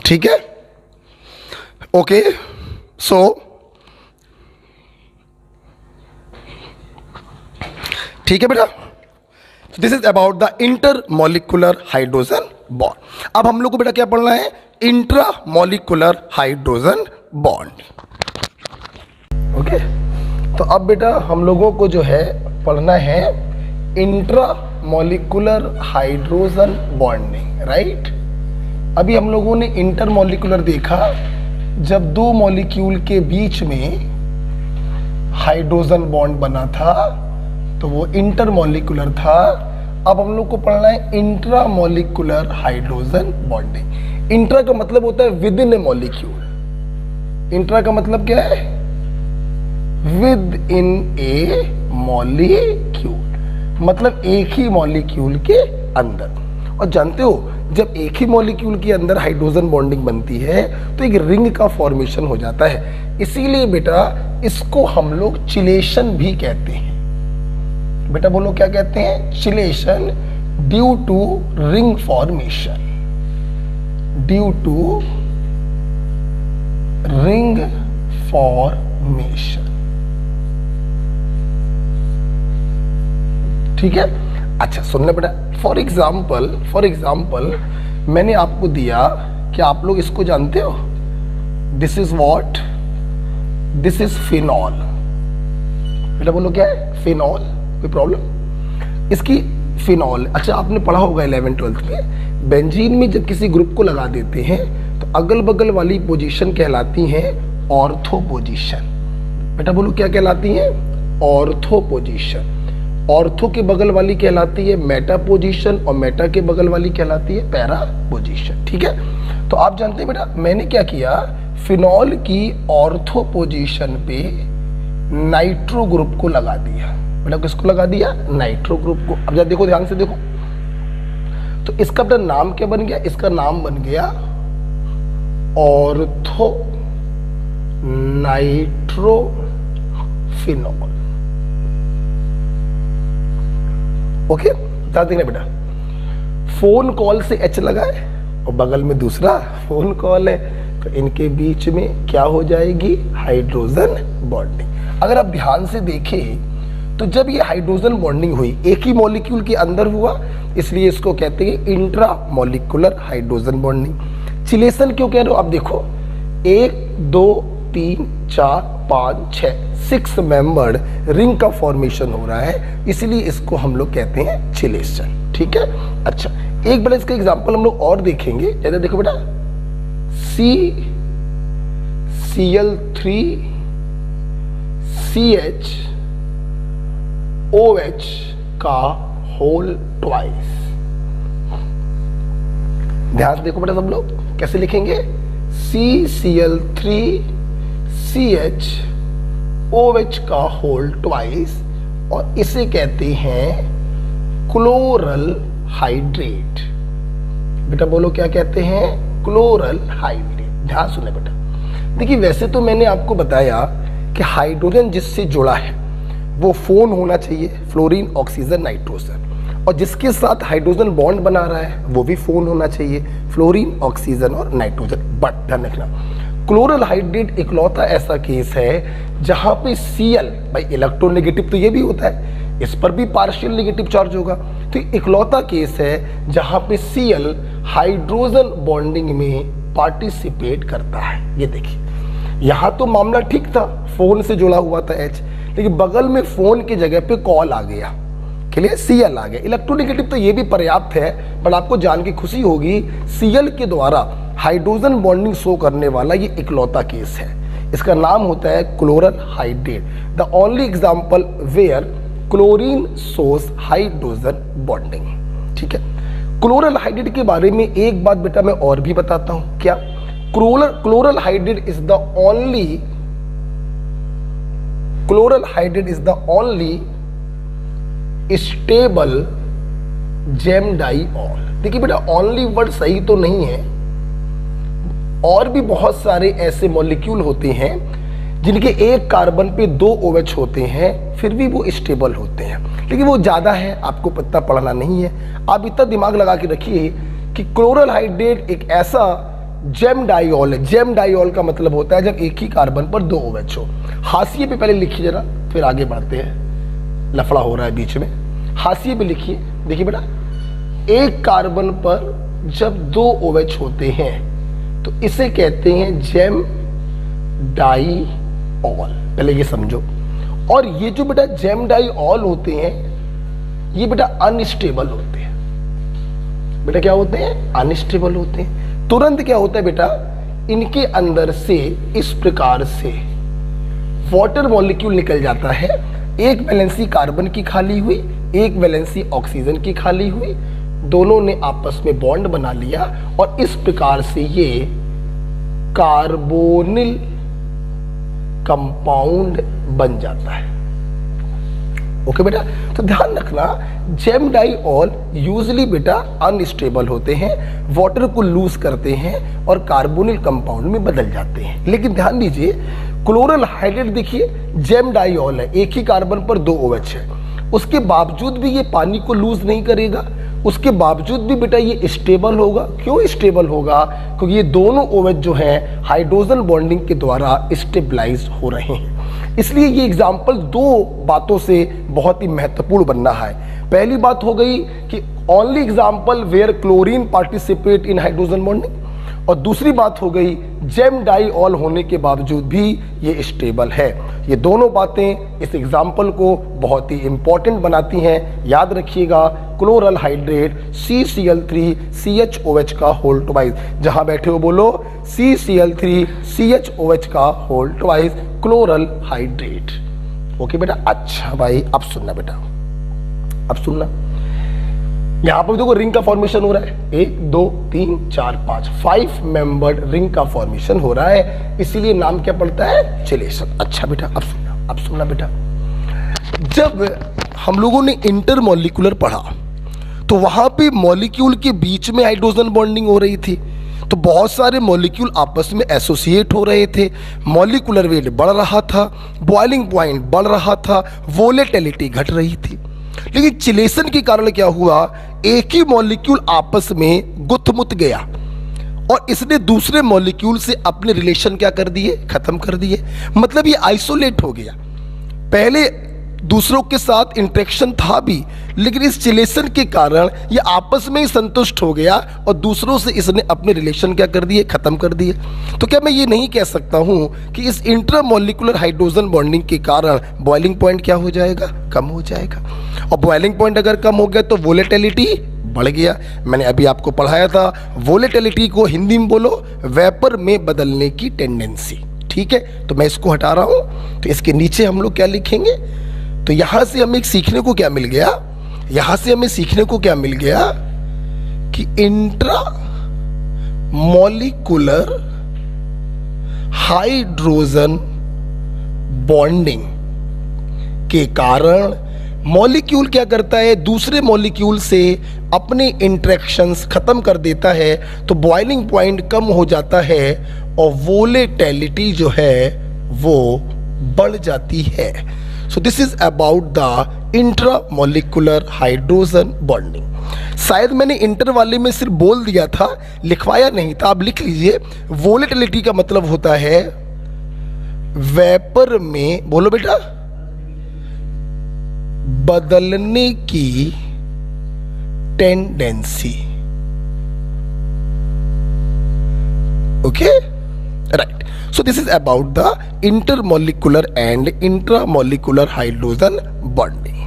ठीक है। ओके, सो ठीक है बेटा, this is about the intermolecular hydrogen bond. अब हम लोग को बेटा क्या पढ़ना है? Intramolecular hydrogen bond. ओके, तो अब बेटा हम लोगों को जो है पढ़ना है इंट्रामॉलिक्यूलर हाइड्रोजन बॉन्डिंग, राइट। अभी हम लोगों ने इंटरमॉलिक्यूलर देखा, जब दो मॉलिक्यूल के बीच में हाइड्रोजन बॉन्ड बना था तो वो इंटरमॉलिक्यूलर था। अब हम लोग को पढ़ना है इंट्रामॉलिक्यूलर हाइड्रोजन बॉन्डिंग। इंट्रा का मतलब होता है with in A molecule. Intra का मतलब क्या है? विद इन ए मॉलिक्यूल, मतलब एक ही मॉलिक्यूल के अंदर। और जानते हो जब एक ही मॉलिक्यूल के अंदर हाइड्रोजन बॉन्डिंग बनती है तो एक रिंग का फॉर्मेशन हो जाता है। इसीलिए बेटा इसको हम लोग चिलेशन भी कहते हैं। बेटा बोलो क्या कहते हैं? Chelation, due to ring formation, due to ring formation. ठीक है, अच्छा सुनना बेटा। फॉर एग्जाम्पल मैंने आपको दिया कि आप लोग इसको जानते हो, this is what, this is phenol. बेटा बोलो क्या है? फिनॉल। कोई प्रॉब्लम? इसकी फिनॉल, अच्छा आपने पढ़ा होगा 11th-12th में, बेंजीन में जब किसी ग्रुप को लगा देते हैं तो अगल बगल वाली पोजीशन कहलाती है ऑर्थो पोजीशन। बेटा बोलो क्या कहलाती है? Ortho position. ऑर्थो के बगल वाली कहलाती है मेटा पोजीशन और मेटा के बगल वाली कहलाती है पैरा पोजीशन। ठीक है, तो आप जानते हैं बेटा मैंने क्या किया, फिनॉल की ऑर्थो पोजीशन पे नाइट्रो ग्रुप को लगा दिया। बेटा किसको लगा दिया? नाइट्रो ग्रुप को। अब जरा देखो, ध्यान से देखो, तो इसका बेटा नाम क्या बन गया? इसका नाम बन गया ऑर्थो नाइट्रो फिनॉल। ओके, ध्यान देखना बेटा, फोन कॉल से एच लगा है और बगल में दूसरा फोन कॉल है, तो इनके बीच में क्या हो जाएगी? Hydrogen bonding. अगर आप ध्यान से देखें तो जब ये हाइड्रोजन बॉन्डिंग हुई एक ही मॉलिक्यूल के अंदर हुआ, इसलिए इसको कहते हैं intra molecular hydrogen bonding. Chelation क्यों कह रहे हो? आप देखो 1 2 3 4 5 6 6 मेंबर्ड रिंग का फॉर्मेशन हो रहा है, इसलिए इसको हम लोग कहते हैं चिलेशन। ठीक है, अच्छा एक बड़ा इसका एग्जांपल हम लोग और देखेंगे। जैसे देखो बेटा, Cl3 CH OH का होल ट्वाइस। ध्यान से देखो बेटा सब लोग कैसे लिखेंगे, CCl3 CH OH का होल ट्वाइस, और इसे कहते हैं क्लोरल हाइड्रेट। बेटा बोलो क्या कहते हैं? Chloral hydrate. ध्यान सुने बेटा, देखिए वैसे तो मैंने आपको बताया कि हाइड्रोजन जिससे जुड़ा है वो फोन होना चाहिए, फ्लोरीन ऑक्सीजन नाइट्रोजन, और जिसके साथ हाइड्रोजन बॉन्ड बना रहा है वो भी फोन होना चाहिए, फ्लोरीन ऑक्सीजन और नाइट्रोजन। बट ध्यान रखना, क्लोरल हाइड्रेट इकलौता ऐसा केस है जहां पे Cl, भाई इलेक्ट्रोनेगेटिव तो ये भी होता है, इस पर भी पार्शियल नेगेटिव चार्ज होगा, तो इकलौता केस है जहां पे Cl हाइड्रोजन बॉन्डिंग में पार्टिसिपेट करता है। ये देखिए यहां तो मामला ठीक था, फोन से जुड़ा हुआ था H, लेकिन बगल में फोन की जगह पे कॉल आ गया, क्लियर, Cl आ गया। इलेक्ट्रोनेगेटिव तो ये भी पर्याप्त है, पर आपको जान की खुशी होगी Cl के द्वारा हाइड्रोजन बॉन्डिंग शो करने वाला ये इकलौता केस है। इसका नाम होता है chloral hydrate, the only example where chlorine shows hydrogen bonding. ठीक है, क्लोरल हाइड्रेट के बारे में एक बात बेटा मैं और भी बताता हूं। क्या? Chloral hydrate is the only stable gemdiol. देखिए बेटा ओनली वर्ड सही तो नहीं है, और भी बहुत सारे ऐसे मॉलिक्यूल होते हैं जिनके एक कार्बन पे 2 OH होते हैं, फिर भी वो स्टेबल होते हैं, लेकिन वो ज़्यादा है, आपको पता पढ़ना नहीं है। आप इतना दिमाग लगा के रखिए कि क्लोरल हाइड्रेट एक ऐसा जेमडाइऑल है। जेमडाइऑल का मतलब होता है जब एक ही कार्बन पर 2 OH हो। हाशिए पे पहले लिखिए जरा, फिर आगे बढ़ते हैं, लफड़ा हो रहा है बीच में। हाशिए पे लिखिए, देखिए बेटा एक कार्बन पर जब 2 OH होते हैं तो इसे कहते हैं जेम डाइऑल, पहले ये समझो। और ये जो बेटा जेम डाइऑल होते हैं ये बेटा अनस्टेबल होते हैं। बेटा क्या होते हैं? अनस्टेबल होते हैं। तुरंत क्या होता है बेटा, इनके अंदर से इस प्रकार से वाटर मॉलिक्यूल निकल जाता है, एक वैलेंसी कार्बन की खाली हुई, एक वैलेंसी ऑक्सीजन की खाली हुई, दोनों ने आपस में बॉन्ड बना लिया और इस प्रकार से ये कार्बोनिल कंपाउंड बन जाता है। ओके बेटा, तो ध्यान रखना जेम डाइऑल यूजली बेटा अनस्टेबल होते हैं, वाटर को लूज करते हैं और कार्बोनिल कंपाउंड में बदल जाते हैं। लेकिन ध्यान दीजिए क्लोरल हाइड्रेट देखिए जेम डाइऑल है, एक ही कार्बन पर 2 OH है, उसके बावजूद भी ये पानी को लूज नहीं करेगा, उसके बावजूद भी बेटा ये स्टेबल होगा। क्यों स्टेबल होगा? क्योंकि ये दोनों OH जो हैं हाइड्रोजन बॉन्डिंग के द्वारा स्टेबलाइज हो रहे हैं। इसलिए ये एग्जाम्पल 2 बातों से बहुत ही महत्वपूर्ण बनना है। पहली बात हो गई कि only example where chlorine participate in hydrogen bonding, और दूसरी बात हो गई जेम डाइऑल होने के बावजूद भी ये स्टेबल है। ये दोनों बातें इस एग्जाम्पल को बहुत ही इंपॉर्टेंट बनाती हैं। याद रखिएगा क्लोरल हाइड्रेट CCl3 CHOH का होल ट्वाइस, जहां बैठे हो बोलो CCl3 CHOH का whole twice chloral hydrate. Okay बेटा, अच्छा भाई अब सुनना बेटा, अब सुनना, यहां पर देखो रिंग का फॉर्मेशन हो रहा है, 1 2 3 4 5 मेंबर्ड रिंग का फॉर्मेशन हो रहा है, इसीलिए नाम क्या पड़ता है? चिलेशन। अच्छा बेटा अब सुनना, अब सुनना बेटा, जब हम लोगों ने इंटरमॉलिक्यूलर पढ़ा तो वहां पे मॉलिक्यूल के बीच में हाइड्रोजन बॉन्डिंग हो रही थी, तो बहुत सारे मॉलिक्यूल आपस में एसोसिएट हो रहे थे, मॉलिक्यूलर वेट बढ़ रहा था, बॉइलिंग पॉइंट बढ़ रहा था, वोलेटिलिटी घट रही थी। लेकिन चिलेशन के कारण क्या हुआ? एक ही मॉलिक्यूल आपस में गुत्थमुत गया और इसने दूसरे मॉलिक्यूल से अपने रिलेशन क्या कर दिए? खत्म कर दिए। मतलब ये आइसोलेट हो गया। पहले दूसरों के साथ इंटरेक्शन था भी, लेकिन इस चिलेशन के कारण ये आपस में ही संतुष्ट हो गया और दूसरों से इसने अपने रिलेशन क्या कर दिए? खत्म कर दिए। तो क्या मैं ये नहीं कह सकता हूं कि इस इंट्रामॉलिक्यूलर हाइड्रोजन बॉन्डिंग के कारण बॉइलिंग पॉइंट क्या हो जाएगा? कम हो जाएगा। और बॉइलिंग पॉइंट अगर कम हो गया तो वोलेटिलिटी बढ़ गया। मैंने अभी आपको पढ़ाया था, वोलेटिलिटी को हिंदी में बोलो वेपर में बदलने की टेंडेंसी। ठीक है, तो मैं इसको हटा रहा हूं, तो इसके नीचे हम लोग क्या लिखेंगे? तो यहां से हमें सीखने को क्या मिल गया? यहां से हमें सीखने को क्या मिल गया कि इंट्रा मॉलिक्यूलर हाइड्रोजन बॉन्डिंग के कारण मॉलिक्यूल क्या करता है? दूसरे मॉलिक्यूल से अपने इंटरेक्शंस खत्म कर देता है, तो बॉइलिंग पॉइंट कम हो जाता है और वोलेटिलिटी जो है वो बढ़ जाती है। So this is about the intramolecular hydrogen bonding। शायद मैंने इंटर वाले में सिर्फ बोल दिया था, लिखवाया नहीं था। आप लिख लीजिए, वोलेटिलिटी का मतलब होता है वेपर में, बोलो बेटा, बदलने की tendency. Okay, right. So this is about the intermolecular and intramolecular hydrogen bonding।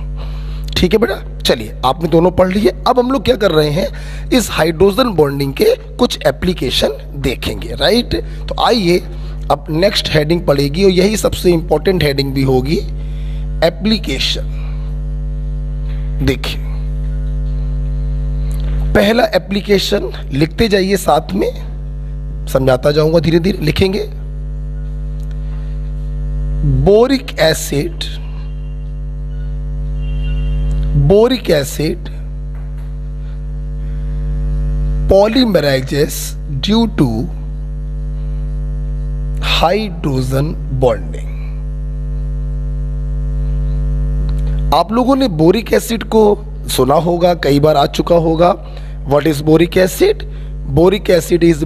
ठीक है बेटा, चलिए आपने दोनों पढ़ लिए। अब हम लोग क्या कर रहे हैं? इस हाइड्रोजन बॉन्डिंग के कुछ एप्लीकेशन देखेंगे, राइट। तो आइए अब नेक्स्ट हेडिंग पड़ेगी और यही सबसे इंपॉर्टेंट हेडिंग भी होगी, एप्लीकेशन। देखिए पहला एप्लीकेशन लिखते जाइए, साथ में समझाता जाऊंगा, धीरे धीरे लिखेंगे। Boric acid, boric acid polymerises due to hydrogen bonding. आप लोगों ने बोरिक एसिड को सुना होगा, कई बार आ चुका होगा। What is boric acid? Boric acid is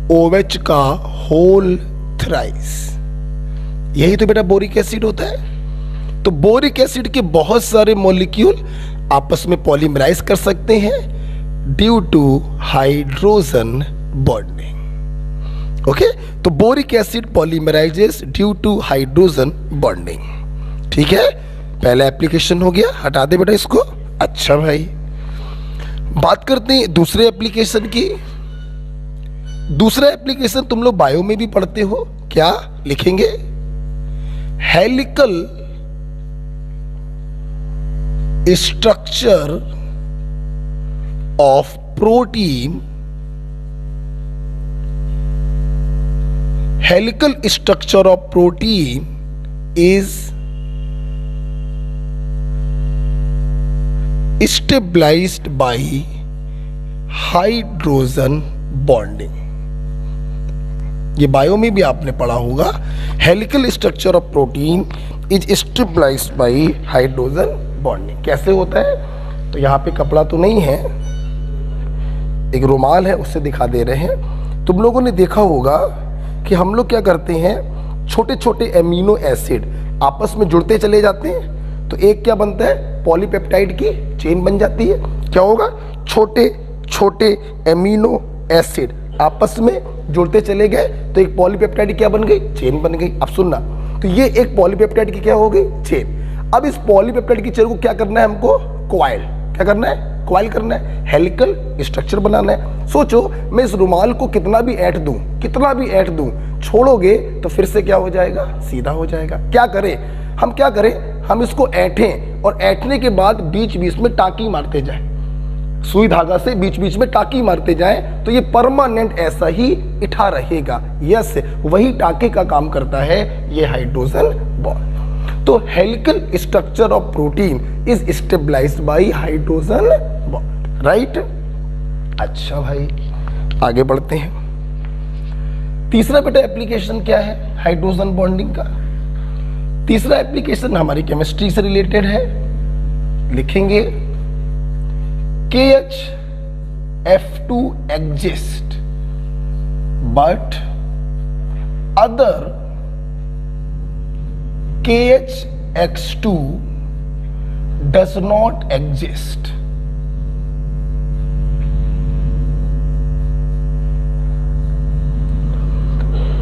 BOH का होल थ्राइस। यही तो बेटा बोरिक एसिड होता है। तो बोरिक एसिड के बहुत सारे मॉलिक्यूल आपस में पॉलीमराइज कर सकते हैं due to hydrogen bonding. Okay, तो boric acid polymerises due to hydrogen bonding. ठीक है, पहला एप्लीकेशन हो गया, हटा दे बेटा इसको। अच्छा भाई, बात करते हैं दूसरे एप्लीकेशन की। दूसरा एप्लीकेशन तुम लोग बायो में भी पढ़ते हो, क्या लिखेंगे? Helical structure of protein, helical structure of protein is stabilised by hydrogen bonding. ये बायो में भी आपने पढ़ा होगा, helical structure of protein is stabilised by hydrogen bonding. कैसे होता है? तो यहाँ पे कपड़ा तो नहीं है, एक रुमाल है, उससे दिखा दे रहे हैं। तुम लोगों ने देखा होगा कि हम लोग क्या करते हैं, छोटे छोटे एमिनो एसिड आपस में जुड़ते चले जाते हैं, तो एक क्या बनता है, पॉलीपेप्टाइड की चेन बन जाती है। क्या होगा? छोटे छोटे एमिनो एसिड आपस में जुड़ते चले गए तो एक पॉलीपेप्टाइड क्या बन गई, चेन बन गई। अब सुनना, तो ये एक पॉलीपेप्टाइड की क्या हो गई, चेन। अब इस पॉलीपेप्टाइड की चेन को क्या करना है हमको, कॉइल। क्या करना है? कॉइल करना है, हेलिकल स्ट्रक्चर बनाना है। सोचो मैं इस रुमाल को कितना भी ऐंठ दूं, कितना भी ऐंठ दूं, छोड़ोगे तो फिर से क्या हो जाएगा, सीधा हो जाएगा। क्या करें हम, क्या करें हम, इसको ऐंठें और ऐंठने के बाद बीच बीच में टाँकी मारते जाएं, सुई धागा से बीच बीच में टाँकी मारते जाएं, तो ये परमानेंट ऐसा ही इठा रहेगा। यस, वही टाँके का काम करता है ये हाइड्रोजन बॉन्ड। तो helical structure of protein is stabilised by hydrogen bond, right. अच्छा भाई, आगे बढ़ते हैं। तीसरा बेटा एप्लीकेशन क्या है हाइड्रोजन बॉन्डिंग का? तीसरा एप्लीकेशन हमारी केमिस्ट्री से रिलेटेड है। लिखेंगे KHF2 exist but other KHX2 does not exist.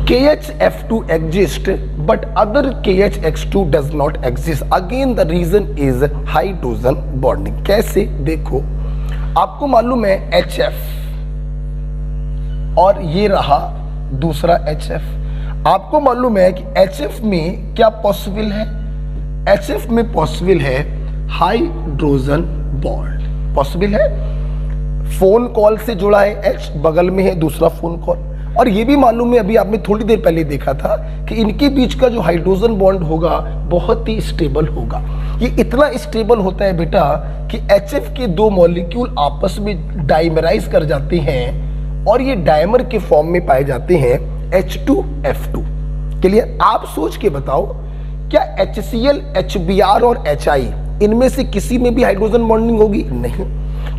KHF2 exists but other KHX2 does not exist. Again the reason is hydrogen bonding. कैसे? देखो, आपको मालूम है HF और ये रहा दूसरा HF। आपको मालूम है कि HF में क्या पॉसिबल है? HF में पॉसिबल है हाइड्रोजन बॉन्ड। पॉसिबल है, फोन कॉल से जुड़ा है H, बगल में है दूसरा फोन कॉल। और ये भी मालूम है, अभी आपने थोड़ी देर पहले देखा था कि इनके बीच का जो हाइड्रोजन बॉन्ड होगा बहुत ही स्टेबल होगा। ये इतना स्टेबल होता है बेटा कि HF के दो मॉलिक्यूल आपस में डाइमराइज कर जाते हैं और ये डायमर के फॉर्म में पाए जाते हैं H2F2 के लिए। आप सोच के बताओ, क्या HCl, HBr और HI इनमें से किसी में भी हाइड्रोजन बॉन्डिंग होगी? नहीं।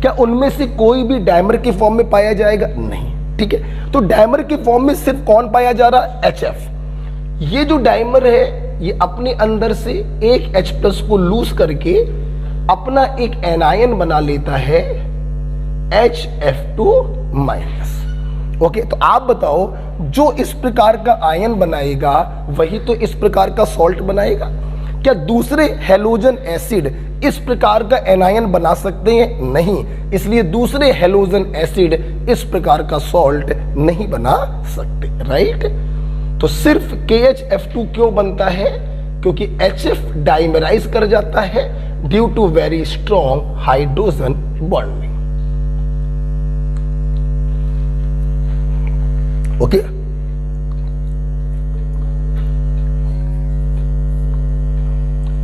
क्या उनमें से कोई भी डायमर के फॉर्म में पाया जाएगा? नहीं। ठीक है, तो डायमर के फॉर्म में सिर्फ कौन पाया जा रहा है? HF। ये जो डायमर है ये अपने अंदर से एक H+ को लूज करके अपना एक एनायन बना लेता है HF2-। ओके, तो आप बताओ, जो इस प्रकार का आयन बनाएगा वही तो इस प्रकार का सॉल्ट बनाएगा। क्या दूसरे हैलोजन एसिड इस प्रकार का एनायन बना सकते हैं? नहीं। इसलिए दूसरे हैलोजन एसिड इस प्रकार का सॉल्ट नहीं बना सकते, राइट। तो सिर्फ KHF2 क्यों बनता है? क्योंकि HF डाइमराइज कर जाता है due to very strong hydrogen bonding. Okay,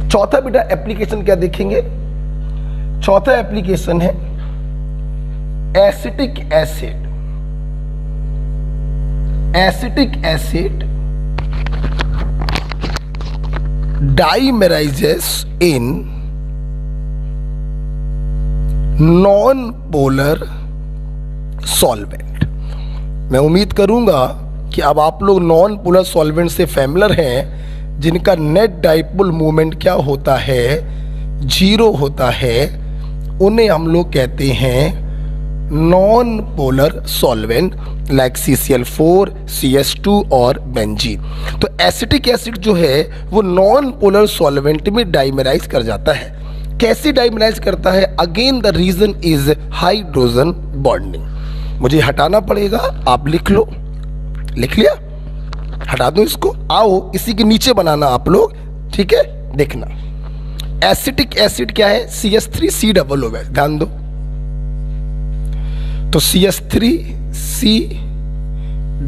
चौथा बेटा एप्लीकेशन क्या देखेंगे? चौथा एप्लीकेशन है acetic acid. Acetic acid dimerises in non polar solvent. मैं उम्मीद करूंगा कि अब आप लोग नॉन पोलर सॉल्वेंट से फैमिलियर हैं, जिनका नेट डाइपोल मोमेंट क्या होता है, 0 होता है। उन्हें हम लोग कहते हैं non polar solvent, like CCl4, CS2 और बेंजीन। तो एसिटिक एसिड जो है वो नॉन पोलर सॉल्वेंट में डाइमराइज कर जाता है। कैसे डाइमराइज करता है? Again the reason is hydrogen bonding. मुझे हटाना पड़ेगा, आप लिख लो। लिख लिया? हटा दूं इसको, आओ इसी के नीचे बनाना आप लोग, ठीक है। देखना एसिटिक एसिड क्या है, CH3C डबल OH, ध्यान दो। तो CH3C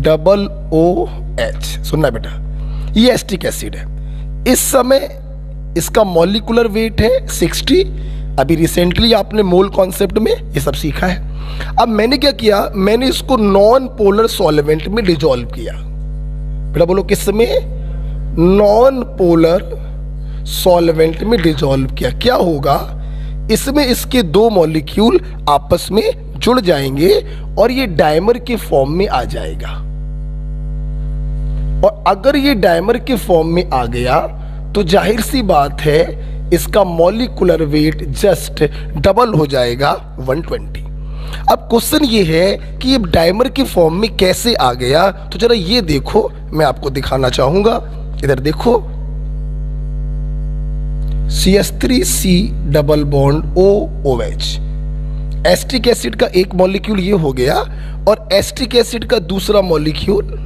डबल OH, सुनना बेटा, ये एसिटिक एसिड है। इस समय इसका मॉलिक्यूलर वेट है 60। अभी रिसेंटली आपने मोल कॉन्सेप्ट में ये सब सीखा है। अब मैंने क्या किया, मैंने इसको नॉन पोलर सॉल्वेंट में डिजोल्व किया। बेटा बोलो किस में, नॉन पोलर सॉल्वेंट में डिजोल्व किया। क्या होगा, इसमें इसके दो मॉलिक्यूल आपस में जुड़ जाएंगे और ये डायमर के फॉर्म में आ जाएगा। और अगर ये डायमर के फॉर्म में आ गया तो जाहिर सी बात है इसका मॉलिक्यूलर वेट जस्ट डबल हो जाएगा 120। अब क्वेश्चन ये है कि ये डायमर के फॉर्म में कैसे आ गया, तो जरा ये देखो, मैं आपको दिखाना चाहूंगा। इधर देखो, CH3C double bond OOH, acetic acid का एक मॉलिक्यूल ये हो गया और एसिटिक एसिड का दूसरा molecule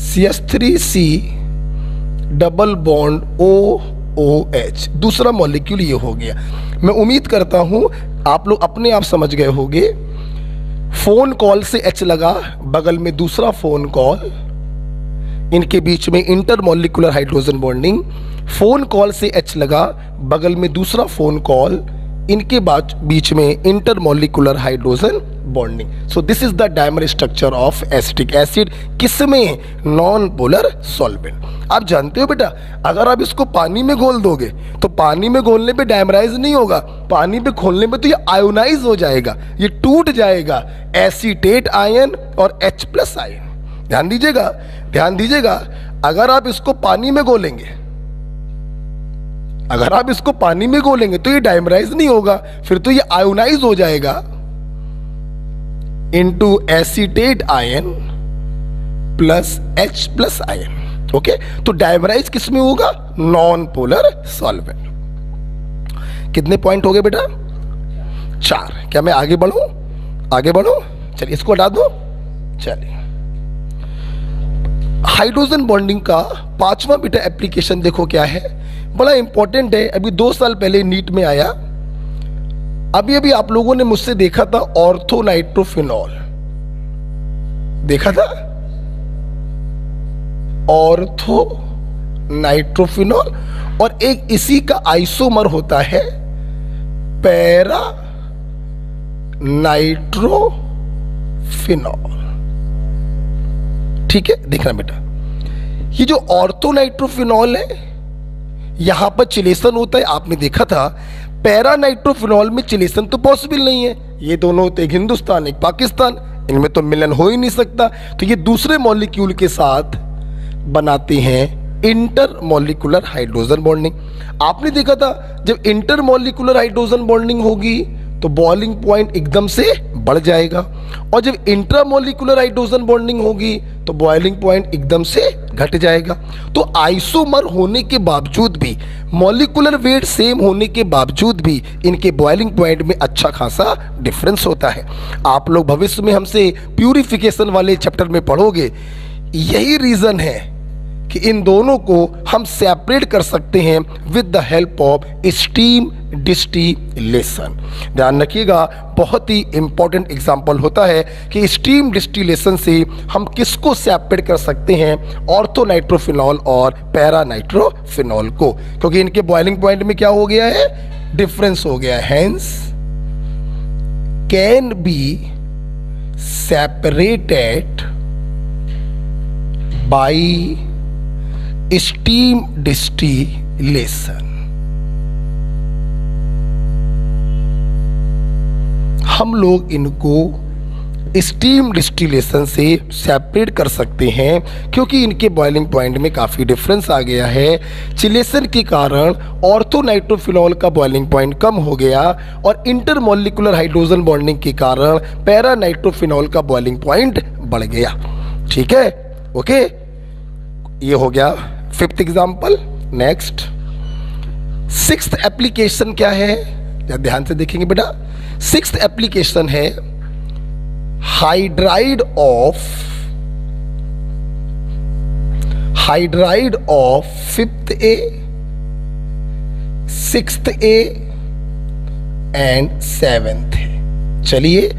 CH3C double bond OOH, दूसरा मॉलिक्यूल ये हो गया। मैं उम्मीद करता हूं आप लोग अपने आप समझ गए होंगे। फोन कॉल से H लगा, बगल में दूसरा फोन कॉल, इनके बीच में intermolecular hydrogen bonding. Phone call से H लगा, बगल में दूसरा फोन कॉल, इनके बीच में intermolecular hydrogen bonding. So this is the dimer structure of acetic acid, किसमें, नॉन पोलर सॉल्वेंट। आप जानते हो बेटा, अगर आप इसको पानी में घोल दोगे तो पानी में घोलने पे डायमराइज नहीं होगा, पानी में घोलने में तो ये आयोनाइज हो जाएगा, ये टूट जाएगा, एसीटेट आयन और H+ आयन। ध्यान दीजिएगा, ध्यान दीजिएगा, अगर आप इसको पानी में घोलेंगे, अगर आप इसको पानी में घोलेंगे तो ये डायमराइज नहीं होगा, फिर तो ये आयोनाइज हो जाएगा into acetate ion plus H+ ion. Okay, तो डायमराइज किस में होगा, नॉन पोलर सॉल्वेंट। कितने पॉइंट हो गए बेटा, 4। क्या मैं आगे बढ़ूं, आगे बढ़ूं, चलिए इसको हटा दो। चलिए हाइड्रोजन बॉन्डिंग का 5वां बेटा एप्लीकेशन देखो क्या है, बड़ा इंपॉर्टेंट है। अभी 2 साल पहले नीट में आया। अभी अभी आप लोगों ने मुझसे देखा था ऑर्थो नाइट्रोफिनॉल, देखा था ऑर्थो नाइट्रोफिनॉल, और एक इसी का आइसोमर होता है पैरा नाइट्रोफिनॉल। ठीक है, देखना बेटा, ये जो ऑर्थो नाइट्रोफिनॉल है यहां पर चिलेशन होता है, आपने देखा था। पैरा नाइट्रोफिनॉल में चिलेशन तो पॉसिबल नहीं है, ये दोनों होते एक हिंदुस्तान एक पाकिस्तान, इनमें तो मिलन हो ही नहीं सकता। तो ये दूसरे मॉलिक्यूल के साथ बनाते हैं इंटर मॉलिक्यूलर हाइड्रोजन बॉन्डिंग। आपने देखा था जब इंटर मॉलिक्यूलर हाइड्रोजन बॉन्डिंग होगी तो बॉइलिंग पॉइंट एकदम से बढ़ जाएगा, और जब इंट्रामॉलिक्यूलर हाइड्रोजन बॉन्डिंग होगी तो बॉइलिंग पॉइंट एकदम से घट जाएगा। तो आइसोमर होने के बावजूद भी, मॉलिक्यूलर वेट सेम होने के बावजूद भी इनके बॉइलिंग पॉइंट में अच्छा खासा डिफरेंस होता है। आप लोग भविष्य में हमसे प्यूरिफिकेशन वाले चैप्टर में पढ़ोगे। यही रीजन है कि इन दोनों को हम सेपरेट कर सकते हैं with the help of steam distillation. ध्यान रखिएगा, बहुत ही इंपॉर्टेंट एग्जांपल होता है कि स्टीम डिस्टिलेशन से हम किसको सेपरेट कर सकते हैं, ऑर्थो नाइट्रोफिनॉल और पैरा नाइट्रोफिनॉल को, क्योंकि इनके बॉइलिंग पॉइंट में क्या हो गया है, डिफरेंस हो गया है। Hence can be separated by steam distillation. हम लोग इनको स्टीम डिस्टिलेशन से सेपरेट कर सकते हैं क्योंकि इनके बॉइलिंग पॉइंट में काफ़ी डिफरेंस आ गया है। चिलेशन के कारण ऑर्थो नाइट्रोफिनॉल का बॉइलिंग पॉइंट कम हो गया और इंटरमॉलिक्यूलर हाइड्रोजन बॉन्डिंग के कारण पैरा नाइट्रोफिनॉल का बॉइलिंग पॉइंट बढ़ गया। ठीक है, ओके, ये हो गया 5th example. Next 6th application क्या है, ध्यान से देखेंगे बेटा। 6th एप्लीकेशन है hydride of hydride of 5th A, 6th A and 7th A। चलिए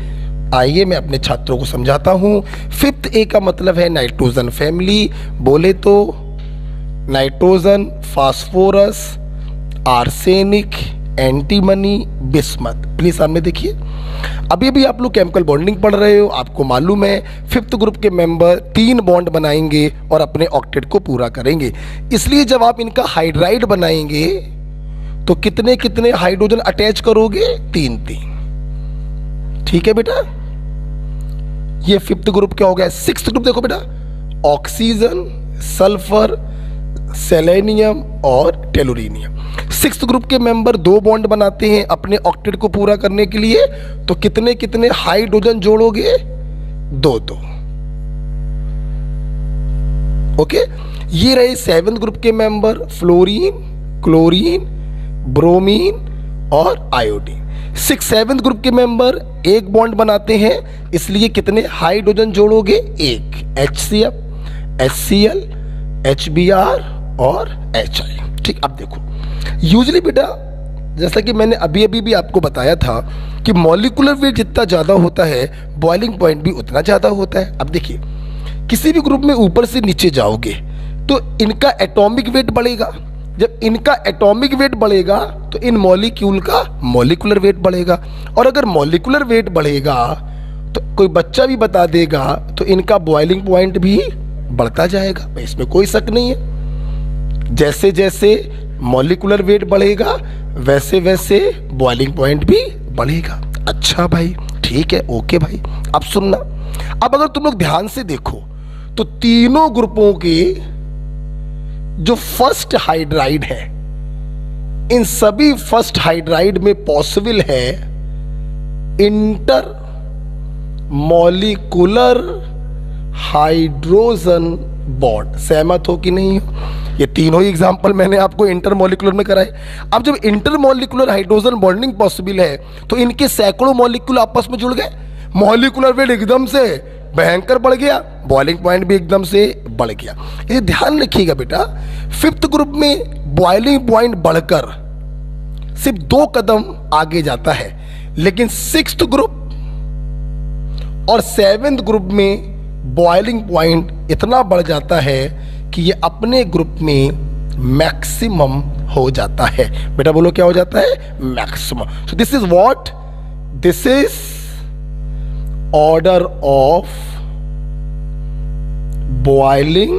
आइए मैं अपने छात्रों को समझाता हूं। 5th A का मतलब है नाइट्रोजन फैमिली, बोले तो nitrogen, phosphorus, arsenic, antimony, bismuth. Please सामने देखिए, अभी भी आप लोग केमिकल बॉन्डिंग पढ़ रहे हो, आपको मालूम है 5th ग्रुप के मेंबर 3 बॉन्ड बनाएंगे और अपने ऑक्टेट को पूरा करेंगे। इसलिए जब आप इनका हाइड्राइड बनाएंगे तो कितने कितने हाइड्रोजन अटैच करोगे? 3-3। ठीक है बेटा, ये 5th ग्रुप क्या हो गया। 6th ग्रुप देखो बेटा, ऑक्सीजन, सल्फर, सेलेनियम और टेलुरिनियम। 6th ग्रुप के मेंबर 2 बॉन्ड बनाते हैं अपने ऑक्टेट को पूरा करने के लिए, तो कितने कितने हाइड्रोजन जोड़ोगे? 2-2। ओके, ये रहे 7th ग्रुप के मेंबर, फ्लोरीन, क्लोरीन, ब्रोमीन और आयोडीन। 7th ग्रुप के मेंबर 1 बॉन्ड बनाते हैं, इसलिए कितने हाइड्रोजन जोड़ोगे? 1। HCl, HCl, HBr और HI। ठीक, अब देखो यूजली बेटा, जैसा कि मैंने अभी भी आपको बताया था कि मॉलिक्यूलर वेट जितना ज़्यादा होता है बॉइलिंग पॉइंट भी उतना ज़्यादा होता है। अब देखिए, किसी भी ग्रुप में ऊपर से नीचे जाओगे तो इनका एटॉमिक वेट बढ़ेगा। जब इनका एटॉमिक वेट बढ़ेगा तो इन मॉलिक्यूल का मॉलिक्यूलर वेट बढ़ेगा, और अगर मॉलिक्यूलर वेट बढ़ेगा तो कोई बच्चा भी बता देगा तो इनका बॉइलिंग पॉइंट भी बढ़ता जाएगा, इसमें कोई शक नहीं है। जैसे जैसे मॉलिक्यूलर वेट बढ़ेगा वैसे वैसे बॉइलिंग पॉइंट भी बढ़ेगा। अच्छा भाई, ठीक है, ओके भाई। अब सुनना, अब अगर तुम लोग ध्यान से देखो तो तीनों ग्रुपों के जो फर्स्ट हाइड्राइड है, इन सभी फर्स्ट हाइड्राइड में पॉसिबल है इंटर मॉलिक्यूलर हाइड्रोजन बॉन्ड। सहमत हो कि नहीं हो? ये तीनों ही एग्जांपल मैंने आपको इंटरमॉलिक्यूलर में कराए। अब जब इंटरमॉलिक्यूलर हाइड्रोजन बॉन्डिंग पॉसिबल है तो इनके सैकड़ों मॉलिक्यूल आपस में जुड़ गए, मॉलिक्यूलर वेट एकदम से भयंकर बढ़ गया, बॉइलिंग पॉइंट भी एकदम से बढ़ गया। ये ध्यान रखिएगा बेटा, 5th ग्रुप में बॉइलिंग पॉइंट बढ़कर सिर्फ 2 कदम आगे जाता है, लेकिन 6th ग्रुप और 7th ग्रुप में बॉइलिंग पॉइंट इतना बढ़ जाता है कि ये अपने ग्रुप में मैक्सिमम हो जाता है। बेटा बोलो, क्या हो जाता है? Maximum. So this is what, this is order of boiling